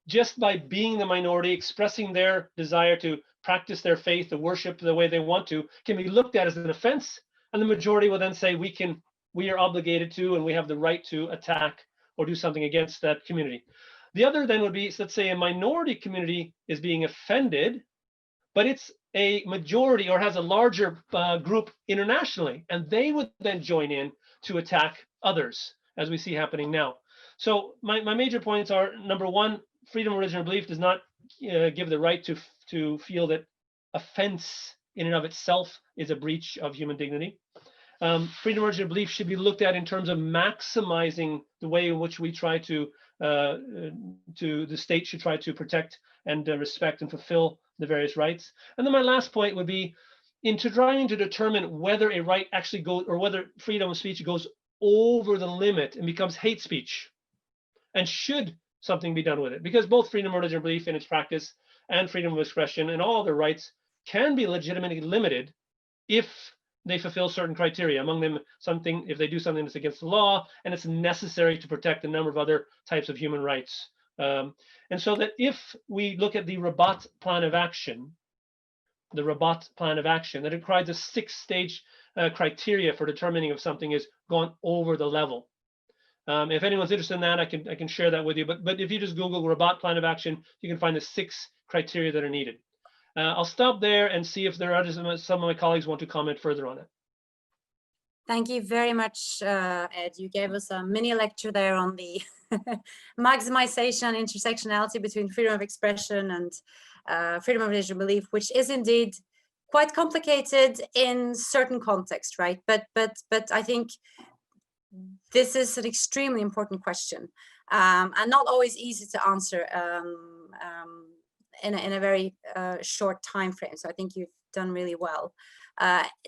Just by being the minority, expressing their desire to practice their faith, to worship the way they want to, can be looked at as an offense. And the majority will then say, we are obligated to, and we have the right to attack or do something against that community. The other then would be, let's say a minority community is being offended, but it's a majority or has a larger group internationally, and they would then join in to attack others, as we see happening now. So my major points are, number one, freedom of religion or belief does not give the right to feel that offense in and of itself is a breach of human dignity. Freedom of religion or belief should be looked at in terms of maximizing the way in which we try the state should try to protect and respect and fulfill the various rights. And then my last point would be into trying to determine whether a right actually goes, or whether freedom of speech goes over the limit and becomes hate speech, and should something be done with it. Because both freedom of religion or belief in its practice and freedom of expression and all other rights can be legitimately limited if they fulfill certain criteria, among them if they do something that's against the law and it's necessary to protect a number of other types of human rights. And so that if we look at the Rabat plan of action, that it requires a 6-stage criteria for determining if something is gone over the level. If anyone's interested in that, I can share that with you. But if you just Google Rabat plan of action, you can find the 6 criteria that are needed. I'll stop there and see if there are some of my colleagues want to comment further on it. Thank you very much, Ed. You gave us a mini lecture there on the maximization and intersectionality between freedom of expression and freedom of religion belief, which is indeed quite complicated in certain contexts, right? But I think this is an extremely important question, and not always easy to answer in a very short time frame. So I think you've done really well.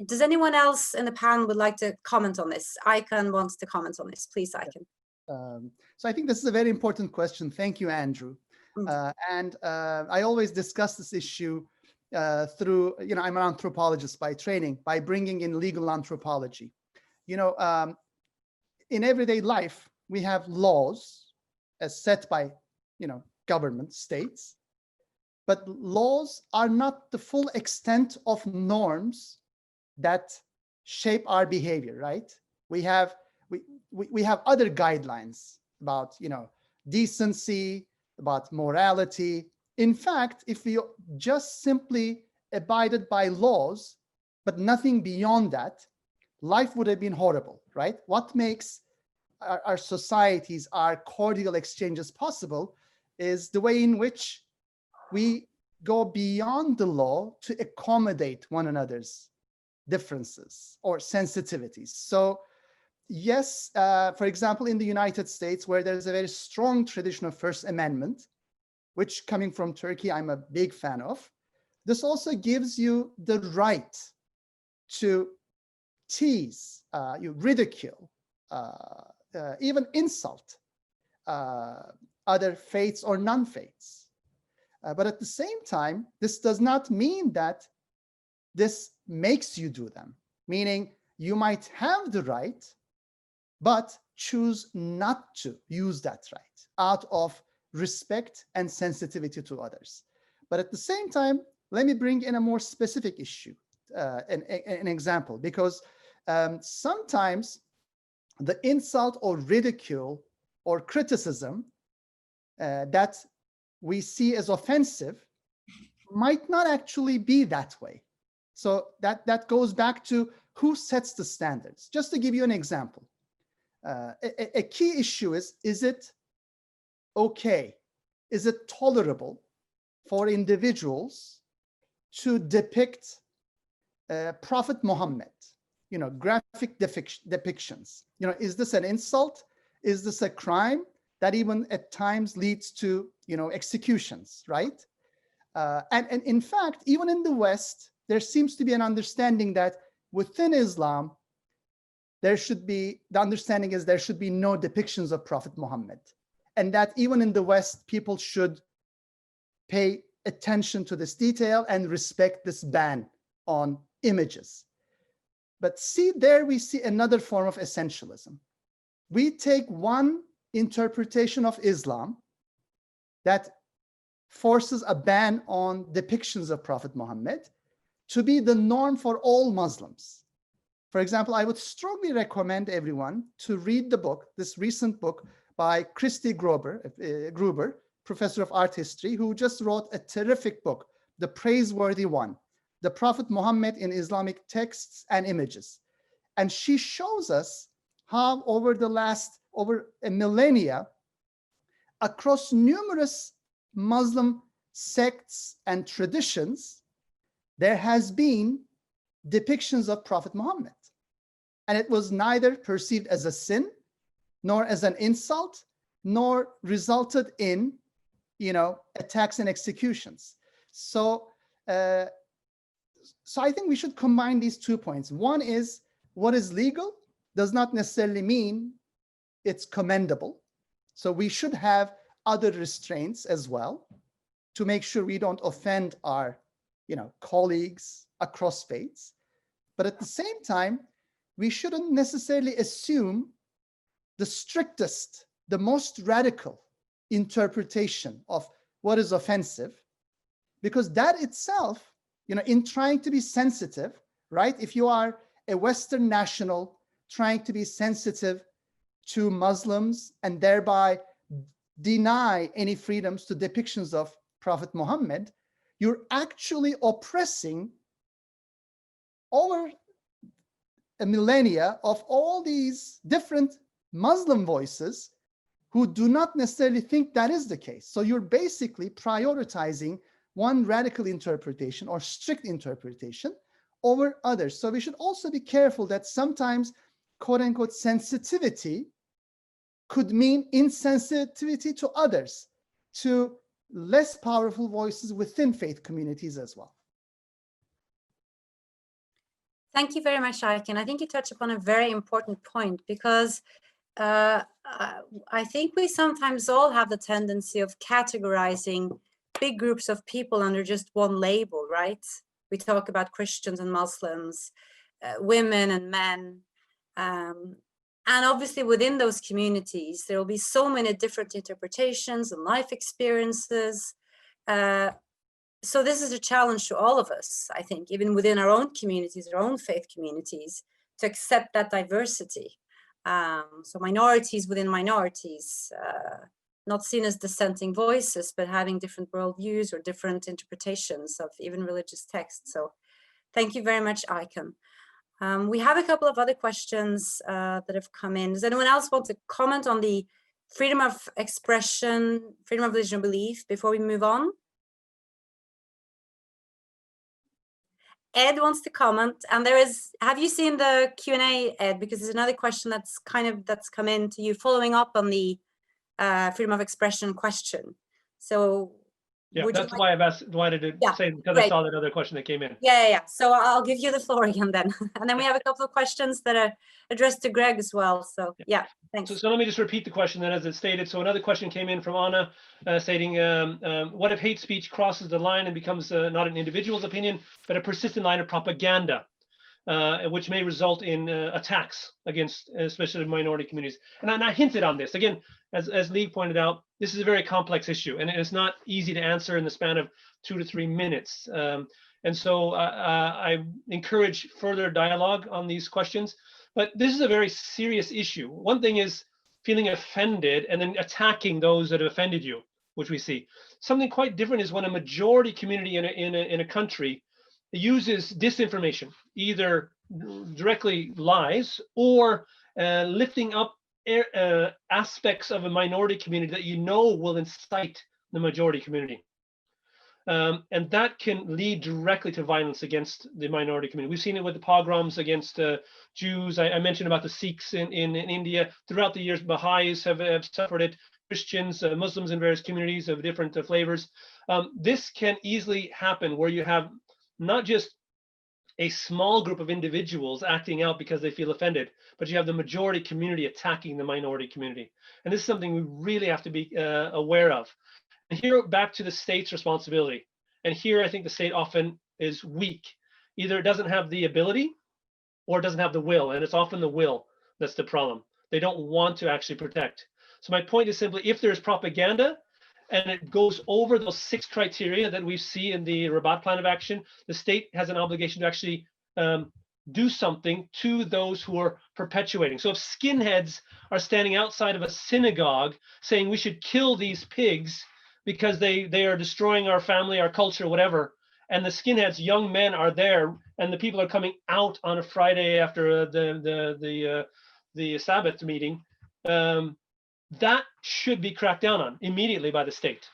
Does anyone else in the panel would like to comment on this? Aykan wants to comment on this. Please, Aykan. So I think this is a very important question. Thank you, Andrew. And I always discuss this issue through, I'm an anthropologist by training, by bringing in legal anthropology. In everyday life, we have laws as set by, government, states, but laws are not the full extent of norms that shape our behavior, right? We have other guidelines about, decency, about morality. In fact, if we just simply abided by laws, but nothing beyond that, life would have been horrible, right? What makes our societies, our cordial exchanges possible is the way in which we go beyond the law to accommodate one another's differences or sensitivities. So yes, for example, in the United States, where there's a very strong tradition of First Amendment, which coming from Turkey, I'm a big fan of, this also gives you the right to tease, you ridicule, even insult other faiths or non-faiths. But at the same time, this does not mean that this makes you do them, meaning you might have the right, but choose not to use that right out of respect and sensitivity to others. But at the same time, let me bring in a more specific issue, an example, because sometimes the insult or ridicule or criticism that we see as offensive might not actually be that way. So that goes back to who sets the standards. Just to give you an example, a key issue is it okay? Is it tolerable for individuals to depict Prophet Muhammad, graphic depictions? Is this an insult? Is this a crime that even at times leads to, executions, right? And in fact, even in the West, there seems to be an understanding that within Islam, there should be no depictions of Prophet Muhammad. And that even in the West, people should pay attention to this detail and respect this ban on images. But see, there we see another form of essentialism. We take one interpretation of Islam that forces a ban on depictions of Prophet Muhammad to be the norm for all Muslims. For example, I would strongly recommend everyone to read the book, this recent book by Christy Gruber, professor of art history, who just wrote a terrific book, The Praiseworthy One, The Prophet Muhammad in Islamic Texts and Images. And she shows us how over a millennia, across numerous Muslim sects and traditions, there has been depictions of Prophet Muhammad. And it was neither perceived as a sin, nor as an insult, nor resulted in, attacks and executions. So I think we should combine these 2 points. One is what is legal does not necessarily mean it's commendable. So we should have other restraints as well to make sure we don't offend our, colleagues across faiths. But at the same time, we shouldn't necessarily assume the strictest, the most radical interpretation of what is offensive, because that itself, in trying to be sensitive, right? If you are a Western national trying to be sensitive to Muslims and thereby deny any freedoms to depictions of Prophet Muhammad, you're actually oppressing over a millennia of all these different Muslim voices who do not necessarily think that is the case. So you're basically prioritizing one radical interpretation or strict interpretation over others. So we should also be careful that sometimes, quote unquote, sensitivity could mean insensitivity to others, to less powerful voices within faith communities as well. Thank you very much, Aykan. I think you touch upon a very important point, because I think we sometimes all have the tendency of categorizing big groups of people under just one label, right? We talk about Christians and Muslims, women and men. And obviously within those communities, there will be so many different interpretations and life experiences. So this is a challenge to all of us, I think, even within our own communities, our own faith communities, to accept that diversity. So minorities within minorities, not seen as dissenting voices, but having different worldviews or different interpretations of even religious texts. So thank you very much, Aykan. We have a couple of other questions that have come in. Does anyone else want to comment on the freedom of expression, freedom of religion and belief before we move on? Ed wants to comment, and there is, have you seen the Q&A, Ed? Because there's another question that's come in to you following up on the freedom of expression question. So Yeah, Would that's you why wanted to Yeah, say, because I great. saw that other question that came in. Yeah. So I'll give you the floor again then. And then we have a couple of questions that are addressed to Greg as well. So yeah, thanks. So let me just repeat the question then as it stated. So another question came in from Anna stating, what if hate speech crosses the line and becomes not an individual's opinion, but a persistent line of propaganda, which may result in attacks against especially minority communities? And I hinted on this. Again, as Lee pointed out, this is a very complex issue, and it's not easy to answer in the span of 2 to 3 minutes. And so I encourage further dialogue on these questions. But this is a very serious issue. One thing is feeling offended and then attacking those that have offended you, which we see. Something quite different is when a majority community in a country uses disinformation, either directly lies or lifting up aspects of a minority community that you know will incite the majority community. And that can lead directly to violence against the minority community. We've seen it with the pogroms against Jews. I mentioned about the Sikhs in India. Throughout the years, Baha'is have suffered it, Christians, Muslims in various communities of different flavors. This can easily happen where you have not just a small group of individuals acting out because they feel offended, but you have the majority community attacking the minority community. And this is something we really have to be aware of. And here, back to the state's responsibility. And here, I think the state often is weak. Either it doesn't have the ability or it doesn't have the will. And it's often the will that's the problem. They don't want to actually protect. So my point is simply, if there's propaganda and it goes over those 6 criteria that we see in the Rabat Plan of Action, the state has an obligation to actually do something to those who are perpetuating. So if skinheads are standing outside of a synagogue saying we should kill these pigs because they are destroying our family, our culture, whatever, and the skinheads, young men, are there, and the people are coming out on a Friday after the Sabbath meeting, that should be cracked down on immediately by the state,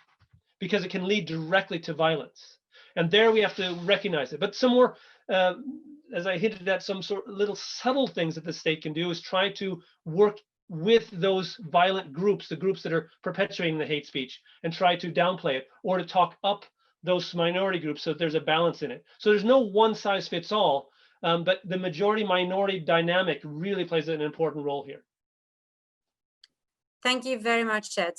because it can lead directly to violence. And there we have to recognize it. But some more, as I hinted at, some sort of little subtle things that the state can do is try to work with those violent groups, the groups that are perpetuating the hate speech, and try to downplay it or to talk up those minority groups so that there's a balance in it. So there's no one size fits all, but the majority minority dynamic really plays an important role here. Thank you very much, Ed.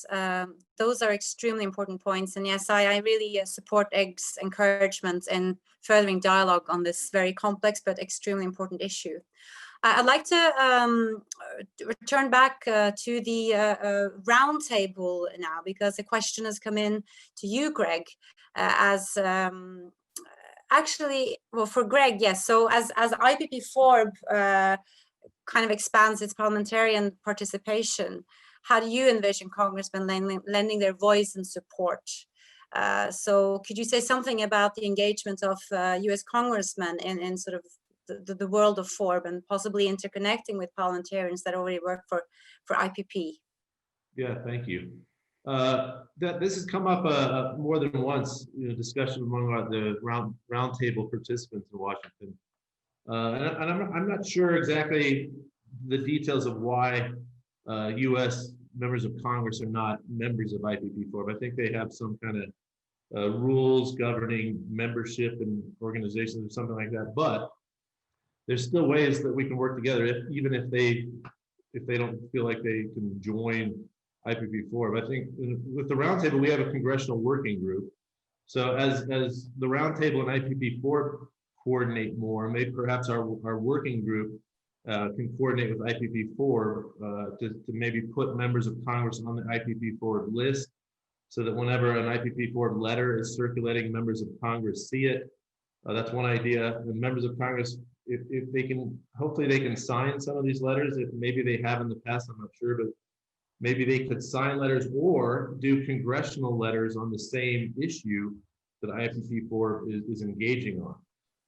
Those are extremely important points. And yes, I really support Egg's encouragement in furthering dialogue on this very complex but extremely important issue. I'd like to return back to the roundtable now, because a question has come in to you, Greg, as actually, well, for Greg, yes. So as IPPFoRB kind of expands its parliamentarian participation, how do you envision congressmen lending their voice and support? So could you say something about the engagement of US congressmen in sort of the world of FoRB, and possibly interconnecting with parliamentarians that already work for IPP? Yeah, thank you. This has come up more than once, discussion among the roundtable participants in Washington. And I'm not sure exactly the details of why US members of Congress are not members of IPPFoRB. I think they have some kind of rules governing membership in organizations or something like that. But there's still ways that we can work together, even if they don't feel like they can join IPPFoRB. I think with the roundtable, we have a congressional working group. So as the roundtable and IPPFoRB coordinate more, maybe perhaps our working group can coordinate with IPPFoRB to maybe put members of Congress on the IPPFoRB list, so that whenever an IPPFoRB letter is circulating, members of Congress see it. That's one idea. And members of Congress, if they can, hopefully they can sign some of these letters. If maybe they have in the past, I'm not sure, but maybe they could sign letters or do congressional letters on the same issue that IPPFoRB is engaging on.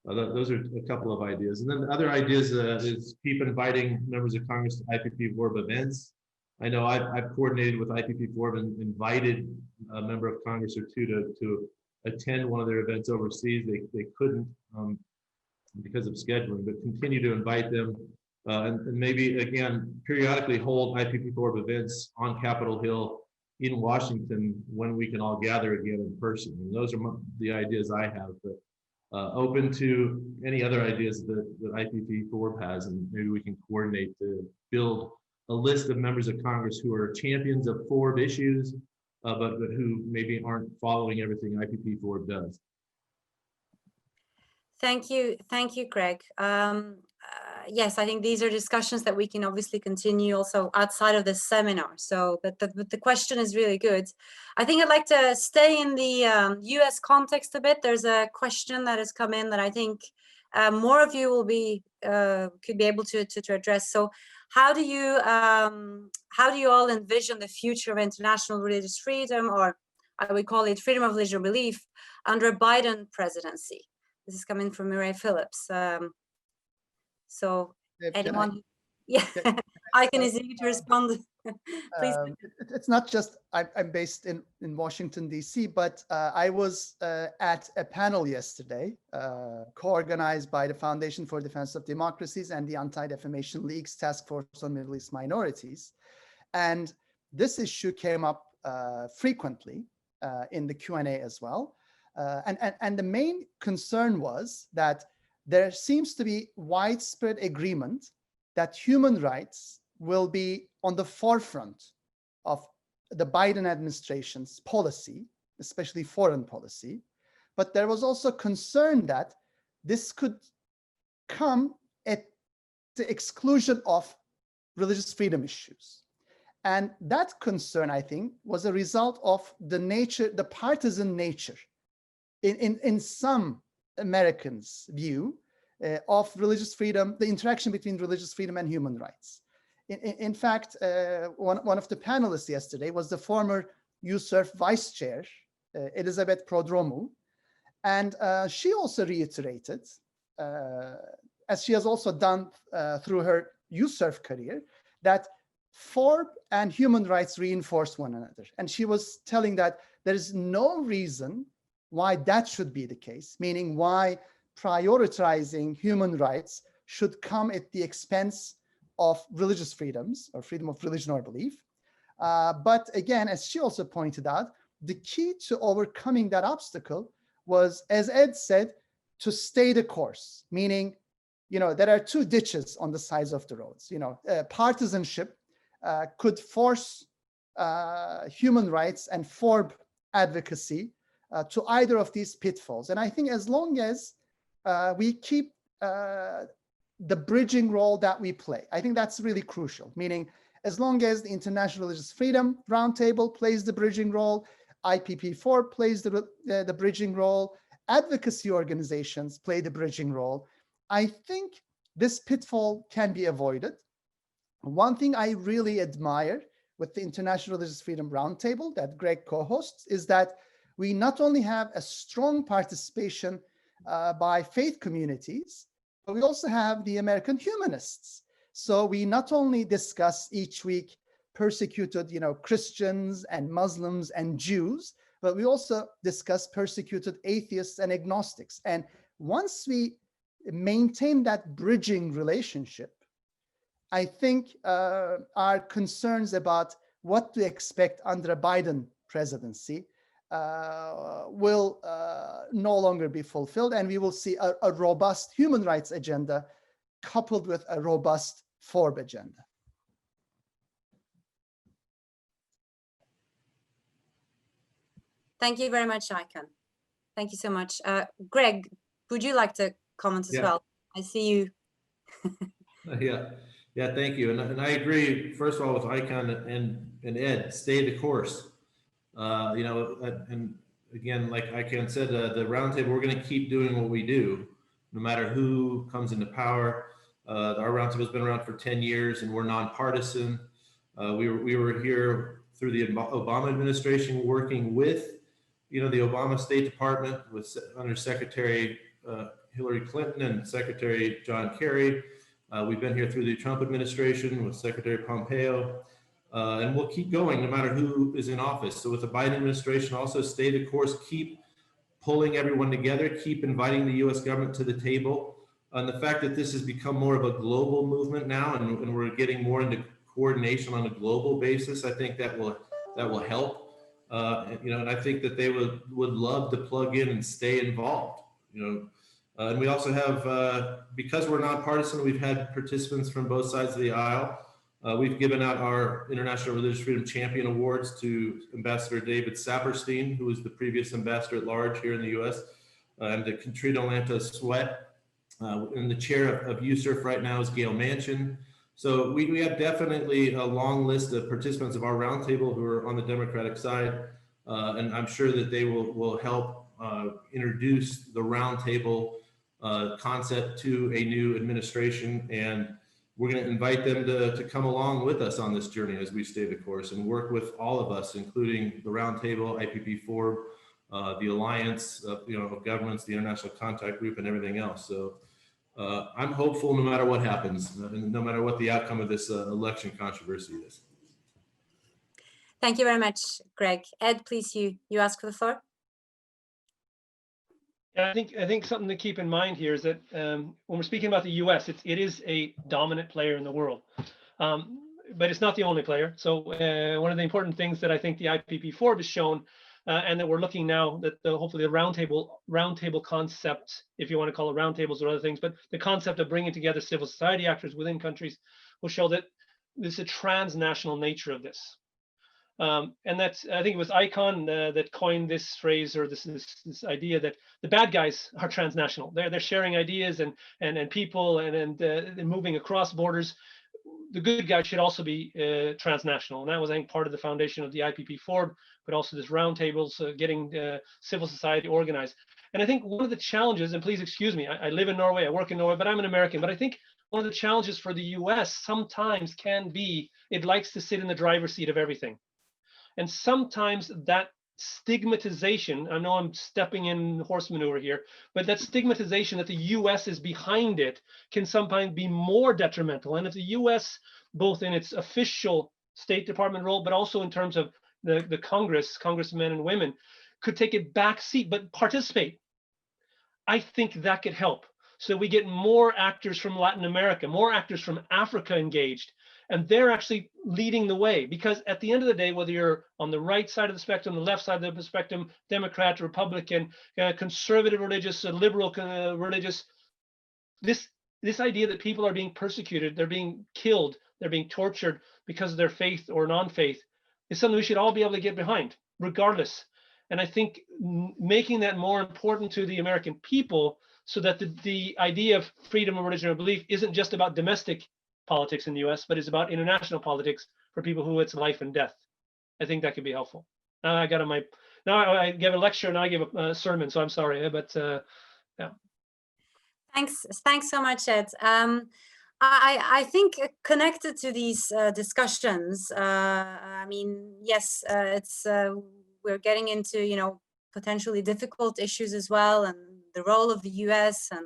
Those are a couple of ideas. And then the other ideas is keep inviting members of Congress to IPPFoRB events. I know I've coordinated with IPPFoRB and invited a member of Congress or two to attend one of their events overseas. They couldn't because of scheduling, but continue to invite them and maybe again periodically hold IPPFoRB events on Capitol Hill in Washington when we can all gather again in person. And those are the ideas I have, but open to any other ideas that IPPFoRB has, and maybe we can coordinate to build a list of members of Congress who are champions of FoRB issues, but who maybe aren't following everything IPPFoRB does. Thank you, Greg. Yes, I think these are discussions that we can obviously continue also outside of this seminar. So, but the question is really good. I think I'd like to stay in the U.S. context a bit. There's a question that has come in that I think more of you will be could be able to address. So, how do you all envision the future of international religious freedom, or I would call it freedom of religious belief, under a Biden presidency? This is coming from Murray Phillips. So anyone, yeah, Icon is eager to respond. Please. It's not just I'm based in Washington, D.C., but I was at a panel yesterday, co-organized by the Foundation for Defense of Democracies and the Anti-Defamation League's Task Force on Middle East Minorities. And this issue came up frequently in the Q&A as well. And the main concern was that there seems to be widespread agreement that human rights will be on the forefront of the Biden administration's policy, especially foreign policy. But there was also concern that this could come at the exclusion of religious freedom issues. And that concern, I think, was a result of the partisan nature in some Americans' view of religious freedom, the interaction between religious freedom and human rights. In fact, one of the panelists yesterday was the former USCIRF vice chair, Elizabeth Prodromou, and she also reiterated, as she has also done through her USCIRF career, that FoRB and human rights reinforce one another. And she was telling that there is no reason why that should be the case, meaning why prioritizing human rights should come at the expense of religious freedoms or freedom of religion or belief. But again, as she also pointed out, the key to overcoming that obstacle was, as Ed said, to stay the course, meaning, there are two ditches on the sides of the roads. Partisanship could force human rights and FoRB advocacy to either of these pitfalls. And I think as long as we keep the bridging role that we play, I think that's really crucial, meaning as long as the International Religious Freedom Roundtable plays the bridging role, IPPFoRB plays the bridging role, advocacy organizations play the bridging role, I think this pitfall can be avoided. One thing I really admire with the International Religious Freedom Roundtable that Greg co-hosts is that we not only have a strong participation by faith communities, but we also have the American humanists. So we not only discuss each week persecuted, Christians and Muslims and Jews, but we also discuss persecuted atheists and agnostics. And once we maintain that bridging relationship, I think our concerns about what to expect under a Biden presidency will no longer be fulfilled, and we will see a robust human rights agenda coupled with a robust FoRB agenda. Thank you very much, Icon. Thank you so much. Greg, would you like to comment as well? I see you. Yeah, thank you. And I agree, first of all, with Icon and Ed, stay the course. And again, like Icon said, the roundtable, we're going to keep doing what we do, no matter who comes into power. Our roundtable has been around for 10 years, and we're nonpartisan. We were here through the Obama administration, working with, the Obama State Department with Under Secretary Hillary Clinton and Secretary John Kerry. We've been here through the Trump administration with Secretary Pompeo. And we'll keep going no matter who is in office. So with the Biden administration, also stay the course, keep pulling everyone together, keep inviting the US government to the table. And the fact that this has become more of a global movement now, and we're getting more into coordination on a global basis, I think that will that will help. And I think that they would love to plug in and stay involved. And we also have, because we're nonpartisan, we've had participants from both sides of the aisle. We've given out our International Religious Freedom Champion Awards to Ambassador David Saperstein, who was the previous ambassador at large here in the U.S., and to Contrita Lanta Sweat. And the chair of USERF right now is Gail Manchin. So we have definitely a long list of participants of our roundtable who are on the Democratic side, and I'm sure that they will help introduce the roundtable concept to a new administration, and we're going to invite them to come along with us on this journey as we stay the course and work with all of us, including the roundtable, IPPFoRB, the Alliance of Governments, the International Contact Group, and everything else. So I'm hopeful no matter what happens, no matter what the outcome of this election controversy is. Thank you very much, Greg. Ed, please, you ask for the floor. I think something to keep in mind here is that when we're speaking about the U.S., it is a dominant player in the world, but it's not the only player. So one of the important things that I think the IPPFoRB has shown, and that we're looking now that hopefully the roundtable concept, if you want to call it roundtables or other things, but the concept of bringing together civil society actors within countries will show that there's a transnational nature of this. And that's, I think it was Icon that coined this phrase, or this idea that the bad guys are transnational. They're sharing ideas and people and moving across borders. The good guys should also be transnational, and that was, I think, part of the foundation of the IPPFoRB, but also this roundtables, getting civil society organized. And I think one of the challenges, and please excuse me, I live in Norway, I work in Norway, but I'm an American. But I think one of the challenges for the U.S. sometimes can be it likes to sit in the driver's seat of everything. And sometimes that stigmatization, I know I'm stepping in horse manure here, but that stigmatization that the US is behind it can sometimes be more detrimental. And if the US, both in its official State Department role, but also in terms of the congressmen and women, could take a back seat, but participate, I think that could help. So we get more actors from Latin America, more actors from Africa engaged, and they're actually leading the way. Because at the end of the day, whether you're on the right side of the spectrum, the left side of the spectrum, Democrat, Republican, conservative religious, liberal religious, this idea that people are being persecuted, they're being killed, they're being tortured because of their faith or non-faith is something we should all be able to get behind, regardless. And I think making that more important to the American people, so that the idea of freedom of religion or belief isn't just about domestic politics in the US, but it's about international politics for people who it's life and death. I think that could be helpful. Now I gave a lecture and I gave a sermon, so I'm sorry, but yeah. Thanks so much, Ed. I think connected to these discussions, I mean, yes, it's we're getting into potentially difficult issues as well, and the role of the US and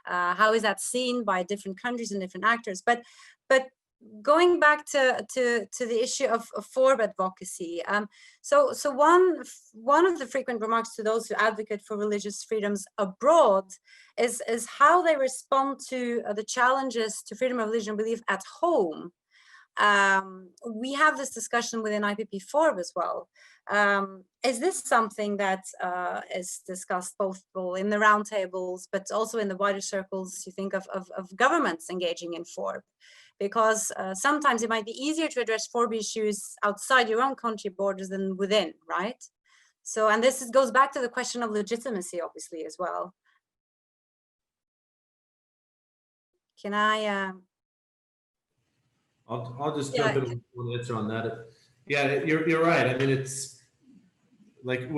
how is that seen by different countries and different actors. But going back to the issue of FoRB advocacy, so one of the frequent remarks to those who advocate for religious freedoms abroad is how they respond to the challenges to freedom of religion and belief at home. We have this discussion within IPPFoRB as well. Is this something that is discussed both in the roundtables, but also in the wider circles you think of governments engaging in FoRB? Because sometimes it might be easier to address FoRB issues outside your own country borders than within, right? So, and this goes back to the question of legitimacy, obviously, as well. Can I? I'll just jump in with one answer on that. Yeah, you're right. I mean, it's like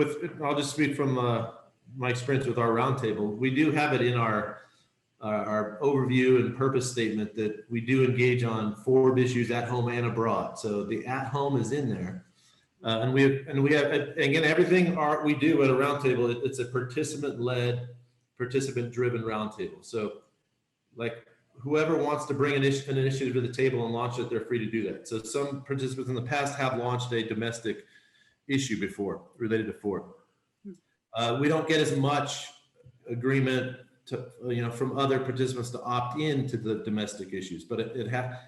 I'll just speak from my experience with our roundtable. We do have it in our overview and purpose statement that we do engage on FoRB issues at home and abroad. So the at home is in there, and we have again everything we do at a roundtable. It's a participant-led, participant-driven roundtable. So like, whoever wants to bring an initiative to the table and launch it, they're free to do that. So some participants in the past have launched a domestic issue before related to FoRB. We don't get as much agreement from other participants to opt in to the domestic issues, but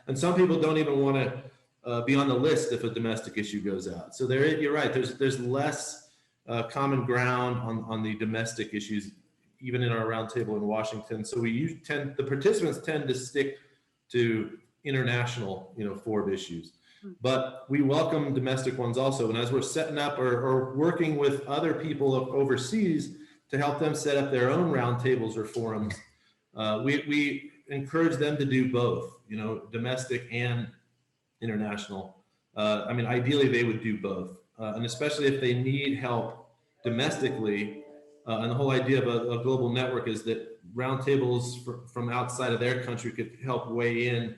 and some people don't even want be on the list if a domestic issue goes out. So you're right. There's less common ground on the domestic issues, even in our roundtable in Washington. So the participants tend to stick to international, FoRB issues. But we welcome domestic ones also. And as we're setting up or working with other people overseas to help them set up their own roundtables or forums, we encourage them to do both, domestic and international. Ideally they would do both. And especially if they need help domestically, and the whole idea of a global network is that roundtables from outside of their country could help weigh in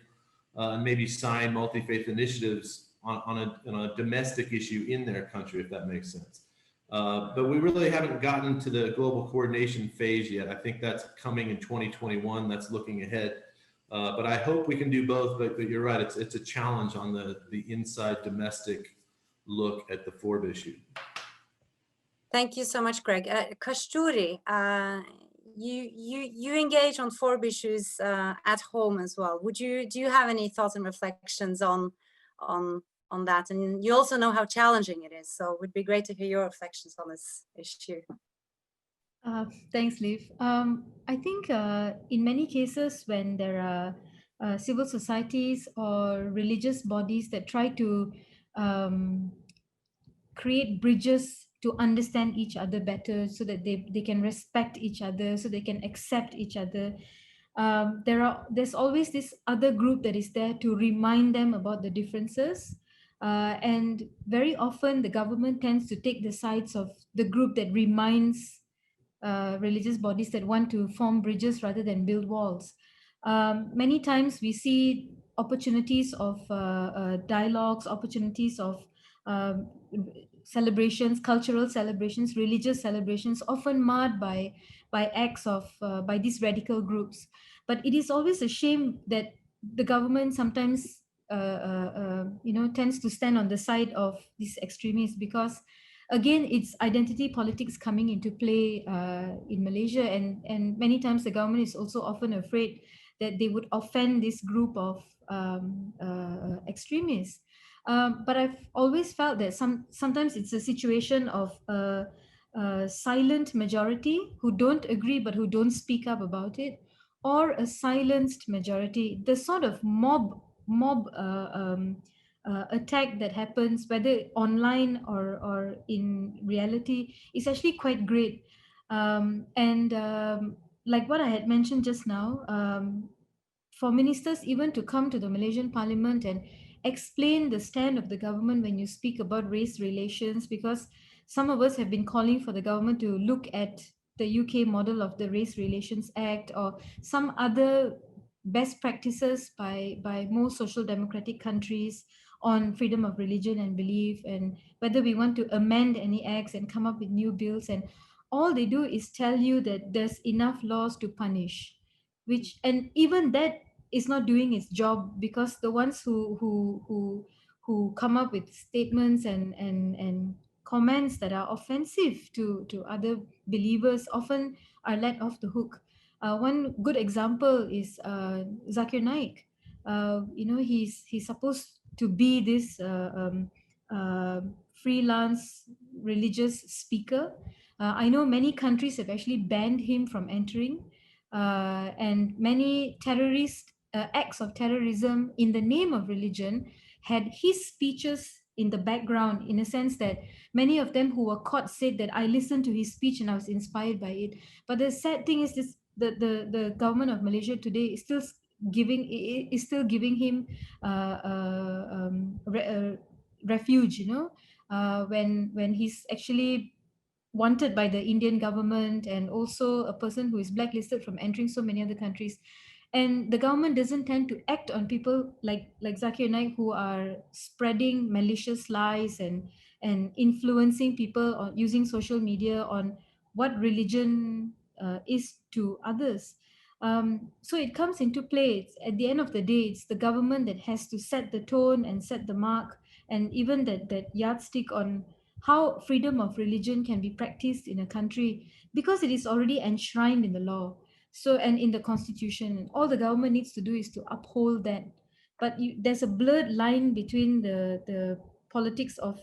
and maybe sign multi-faith initiatives on a domestic issue in their country, if that makes sense. But we really haven't gotten to the global coordination phase yet. I think that's coming in 2021. That's looking ahead. But I hope we can do both. But you're right. It's a challenge on the inside domestic look at the FoRB issue. Thank you so much, Greg. Kasturi, you engage on FoRB issues at home as well. Do you have any thoughts and reflections on that? And you also know how challenging it is, so it would be great to hear your reflections on this issue. Thanks, Liv. I think in many cases when there are civil societies or religious bodies that try to create bridges to understand each other better so that they can respect each other, so they can accept each other, there's always this other group that is there to remind them about the differences. And very often the government tends to take the sides of the group that reminds religious bodies that want to form bridges rather than build walls. Many times we see opportunities of dialogues, opportunities of celebrations, cultural celebrations, religious celebrations, often marred by acts of by these radical groups. But it is always a shame that the government sometimes tends to stand on the side of these extremists, because again, it's identity politics coming into play in Malaysia, and many times the government is also often afraid that they would offend this group of extremists. But I've always felt that sometimes it's a situation of a silent majority who don't agree but who don't speak up about it, or a silenced majority. The sort of mob attack that happens, whether online or in reality, is actually quite great. Like what I had mentioned just now, for ministers even to come to the Malaysian Parliament and explain the stand of the government when you speak about race relations, because some of us have been calling for the government to look at the UK model of the Race Relations Act or some other best practices by most social democratic countries on freedom of religion and belief, and whether we want to amend any acts and come up with new bills. And all they do is tell you that there's enough laws to punish, and even that is not doing its job, because the ones who come up with statements and comments that are offensive to other believers often are let off the hook. One good example is Zakir Naik. He's supposed to be this freelance religious speaker. I know many countries have actually banned him from entering, and many terrorist acts of terrorism in the name of religion had his speeches in the background, in a sense that many of them who were caught said that I listened to his speech and I was inspired by it. But the sad thing is this: the government of Malaysia today is still giving him refuge, when he's actually wanted by the Indian government, and also a person who is blacklisted from entering so many other countries. And the government doesn't tend to act on people like Zakir Naik, who are spreading malicious lies and influencing people on using social media on what religion is to others. So it comes into play. At the end of the day, it's the government that has to set the tone and set the mark, and even that yardstick on how freedom of religion can be practiced in a country, because it is already enshrined in the law. So, and in the constitution, all the government needs to do is to uphold that. but there's a blurred line between the politics of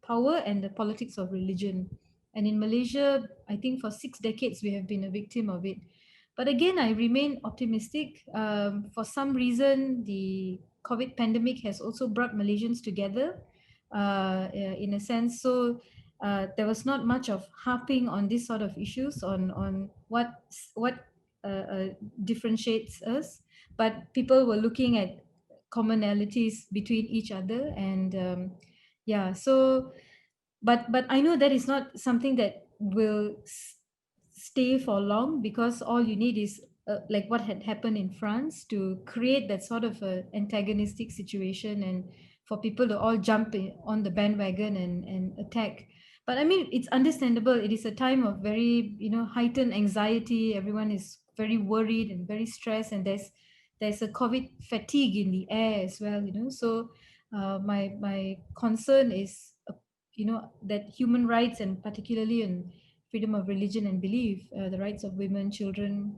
power and the politics of religion. And in Malaysia, I think for 6 decades we have been a victim of it. But again, I remain optimistic. For some reason, the COVID pandemic has also brought Malaysians together, in a sense. So there was not much of harping on this sort of issues, on what differentiates us, but people were looking at commonalities between each other. And yeah, so but I know that is not something that will stay for long, because all you need is like what had happened in France to create that sort of antagonistic situation, and for people to all jump on the bandwagon and attack. But I mean, it's understandable. It is a time of very, heightened anxiety. Everyone is very worried and very stressed, and there's a COVID fatigue in the air as well. So my concern is, that human rights, and particularly in freedom of religion and belief, the rights of women, children,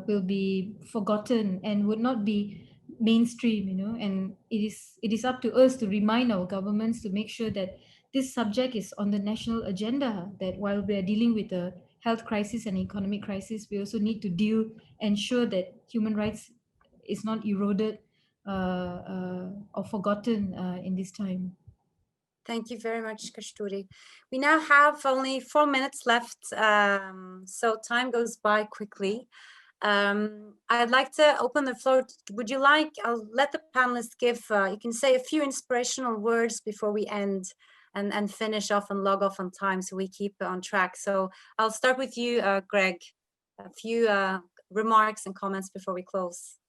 will be forgotten and would not be mainstream. And it is up to us to remind our governments to make sure that this subject is on the national agenda, that while we are dealing with the health crisis and economic crisis, we also need to ensure that human rights is not eroded or forgotten in this time. Thank you very much, Kasturi. We now have only 4 minutes left, so time goes by quickly. I'd like to open the floor. Would you like, I'll let the panelists give, you can say a few inspirational words before we end and finish off and log off on time so we keep on track. So I'll start with you, Greg. A few remarks and comments before we close.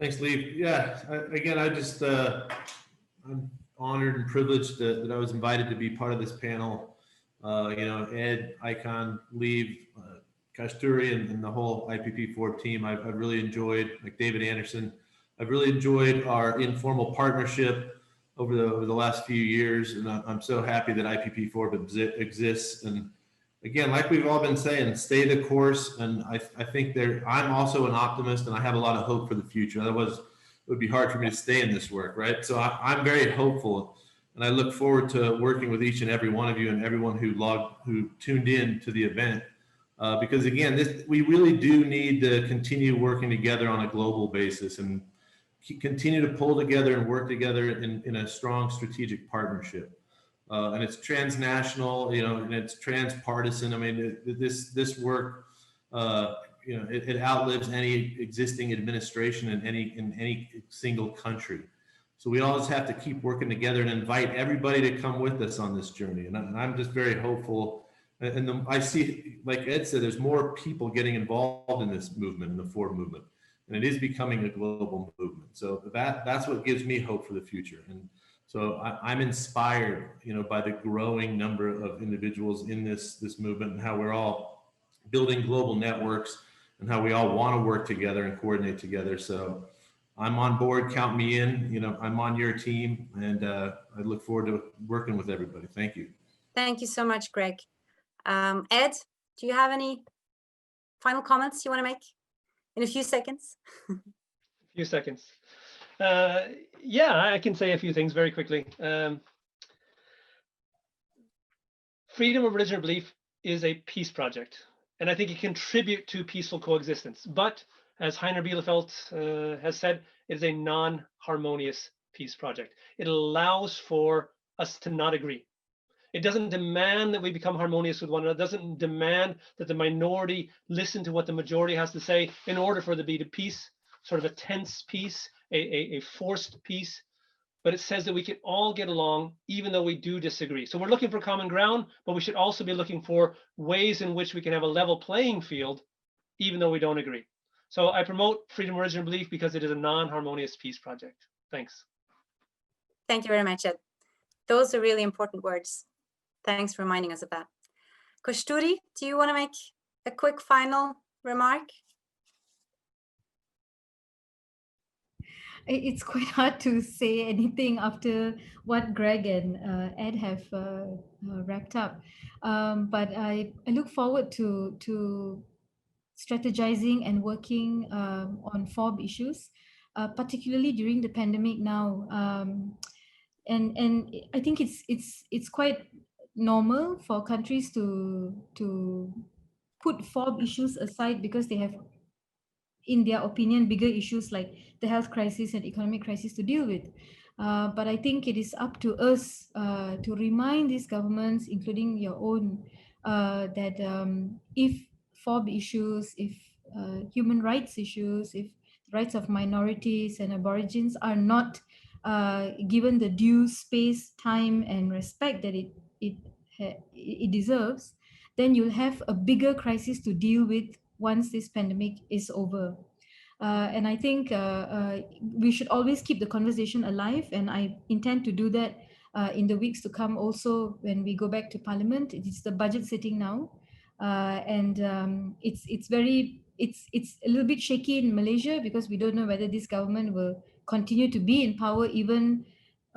Thanks, Lee. Yeah, again, I'm honored and privileged that I was invited to be part of this panel. Ed, Icon, Lee, Kasturi, and the whole IPPFoRB team. I've really enjoyed, like David Anderson, I've really enjoyed our informal partnership over the last few years, and I'm so happy that IPPFoRB exists. And again, like we've all been saying, stay the course. And I think I'm also an optimist, and I have a lot of hope for the future. Otherwise, it would be hard for me to stay in this work, right? So I'm very hopeful, and I look forward to working with each and every one of you and everyone who tuned in to the event. Because again, we really do need to continue working together on a global basis and continue to pull together and work together in a strong strategic partnership. And it's transnational, and it's transpartisan. I mean, this work, it outlives any existing administration in any single country. So we always have to keep working together and invite everybody to come with us on this journey. And I'm just very hopeful. And I see, like Ed said, there's more people getting involved in this movement, in the FoRB movement, and it is becoming a global movement. So that's what gives me hope for the future. And so I'm inspired, by the growing number of individuals in this movement, and how we're all building global networks, and how we all want to work together and coordinate together. So I'm on board, count me in, I'm on your team, and I look forward to working with everybody. Thank you. Thank you so much, Greg. Ed, do you have any final comments you want to make in a few seconds? A few seconds. Yeah, I can say a few things very quickly. Freedom of religion or belief is a peace project, and I think it contributes to peaceful coexistence. But as Heiner Bielefeld has said, it is a non-harmonious peace project. It allows for us to not agree. It doesn't demand that we become harmonious with one another. It doesn't demand that the minority listen to what the majority has to say in order for there to be the peace, sort of a tense peace, a forced peace. But it says that we can all get along even though we do disagree. So we're looking for common ground, but we should also be looking for ways in which we can have a level playing field even though we don't agree. So I promote freedom of religion and belief because it is a non-harmonious peace project. Thanks. Thank you very much, Ed. Those are really important words. Thanks for reminding us of that. Kasturi, do you want to make a quick final remark? It's quite hard to say anything after what Greg and Ed have wrapped up. But I look forward to strategizing and working on FoRB issues. particularly during the pandemic now. And I think it's quite normal for countries to put FoRB issues aside because they have, in their opinion, bigger issues like the health crisis and economic crisis to deal with. But I think it is up to us to remind these governments, including your own, that if FoRB issues, if human rights issues, if rights of minorities and aborigines are not given the due space, time, and respect that it deserves, then you'll have a bigger crisis to deal with once this pandemic is over. And I think we should always keep the conversation alive, and I intend to do that in the weeks to come also when we go back to Parliament. It's the budget sitting now, and it's a little bit shaky in Malaysia because we don't know whether this government will continue to be in power even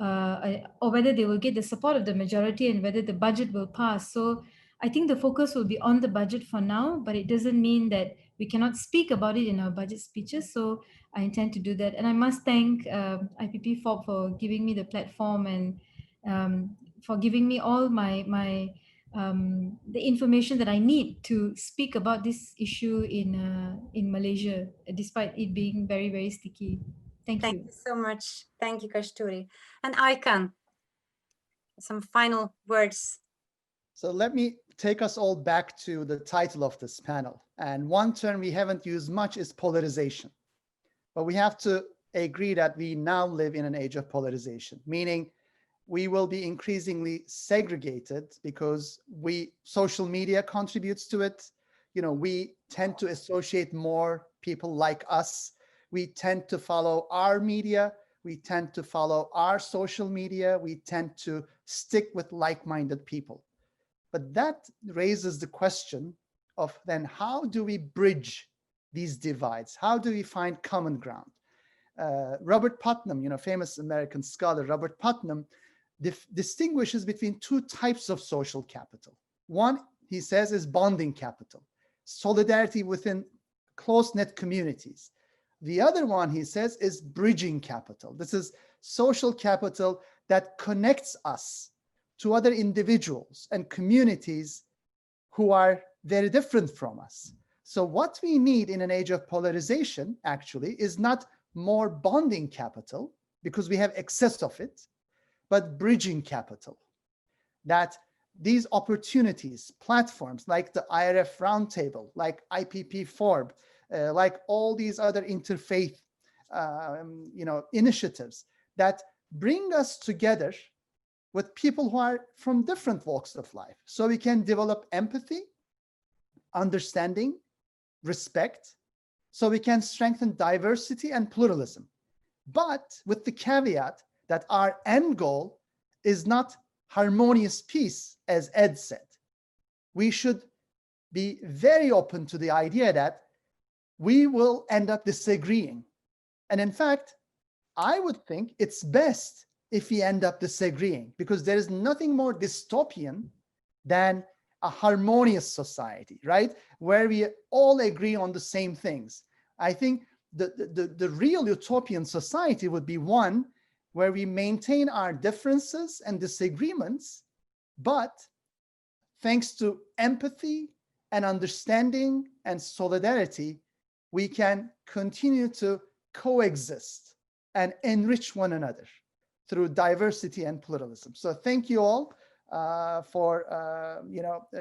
or whether they will get the support of the majority and whether the budget will pass. So I think the focus will be on the budget for now, but it doesn't mean that we cannot speak about it in our budget speeches. So I intend to do that. And I must thank IPPFoRB for giving me the platform and for giving me all the information that I need to speak about this issue in Malaysia, despite it being very, very sticky. Thank you. Thank you so much. Thank you, Kasturi. And Aykan, some final words. So let me take us all back to the title of this panel. And one term we haven't used much is polarization. But we have to agree that we now live in an age of polarization, meaning we will be increasingly segregated because social media contributes to it. You know, we tend to associate more people like us. We tend to follow our media. We tend to follow our social media. We tend to stick with like-minded people. But that raises the question of then how do we bridge these divides? How do we find common ground? Robert Putnam, famous American scholar, Robert Putnam distinguishes between two types of social capital. One, he says, is bonding capital, solidarity within close-knit communities. The other one, he says, is bridging capital. This is social capital that connects us to other individuals and communities who are very different from us. So what we need in an age of polarization, actually, is not more bonding capital, because we have excess of it, but bridging capital. That these opportunities, platforms like the IRF Roundtable, like IPPFoRB, like all these other interfaith initiatives that bring us together with people who are from different walks of life, so we can develop empathy, understanding, respect, so we can strengthen diversity and pluralism. But with the caveat that our end goal is not harmonious peace, as Ed said. We should be very open to the idea that we will end up disagreeing. And in fact, I would think it's best if we end up disagreeing, because there is nothing more dystopian than a harmonious society, right? Where we all agree on the same things. I think the real utopian society would be one where we maintain our differences and disagreements, but thanks to empathy and understanding and solidarity, we can continue to coexist and enrich one another through diversity and pluralism. So thank you all for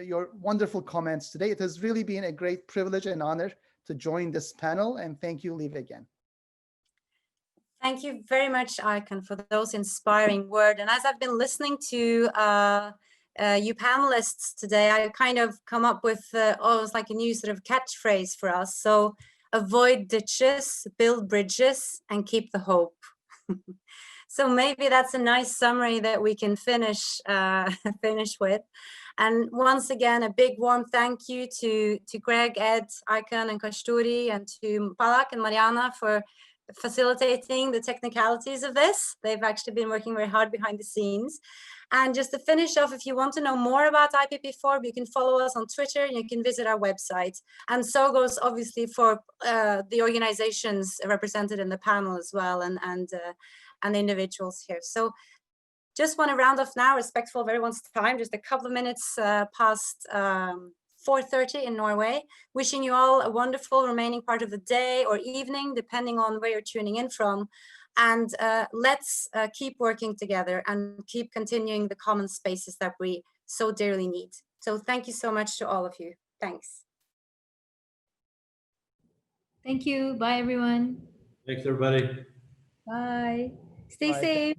your wonderful comments today. It has really been a great privilege and honor to join this panel, and thank you, Liv, again. Thank you very much, Aykan, for those inspiring words. And as I've been listening to you panelists today, I kind of come up with almost like a new sort of catchphrase for us. So avoid ditches, build bridges, and keep the hope. So maybe that's a nice summary that we can finish with. And once again, a big warm thank you to Greg, Ed, Aykan, and Kasturi, and to Palak and Mariana for facilitating the technicalities of this. They've actually been working very hard behind the scenes. And just to finish off, if you want to know more about IPPFoRB, you can follow us on Twitter, and you can visit our website. And so goes obviously for the organizations represented in the panel as well, and the individuals here. So just want to round off now, respectful of everyone's time, just a couple of minutes past 4:30 in Norway. Wishing you all a wonderful remaining part of the day or evening, depending on where you're tuning in from. And let's keep working together and keep continuing the common spaces that we so dearly need. So thank you so much to all of you. Thanks. Thank you. Bye, everyone. Thanks, everybody. Bye. Stay Bye. safe.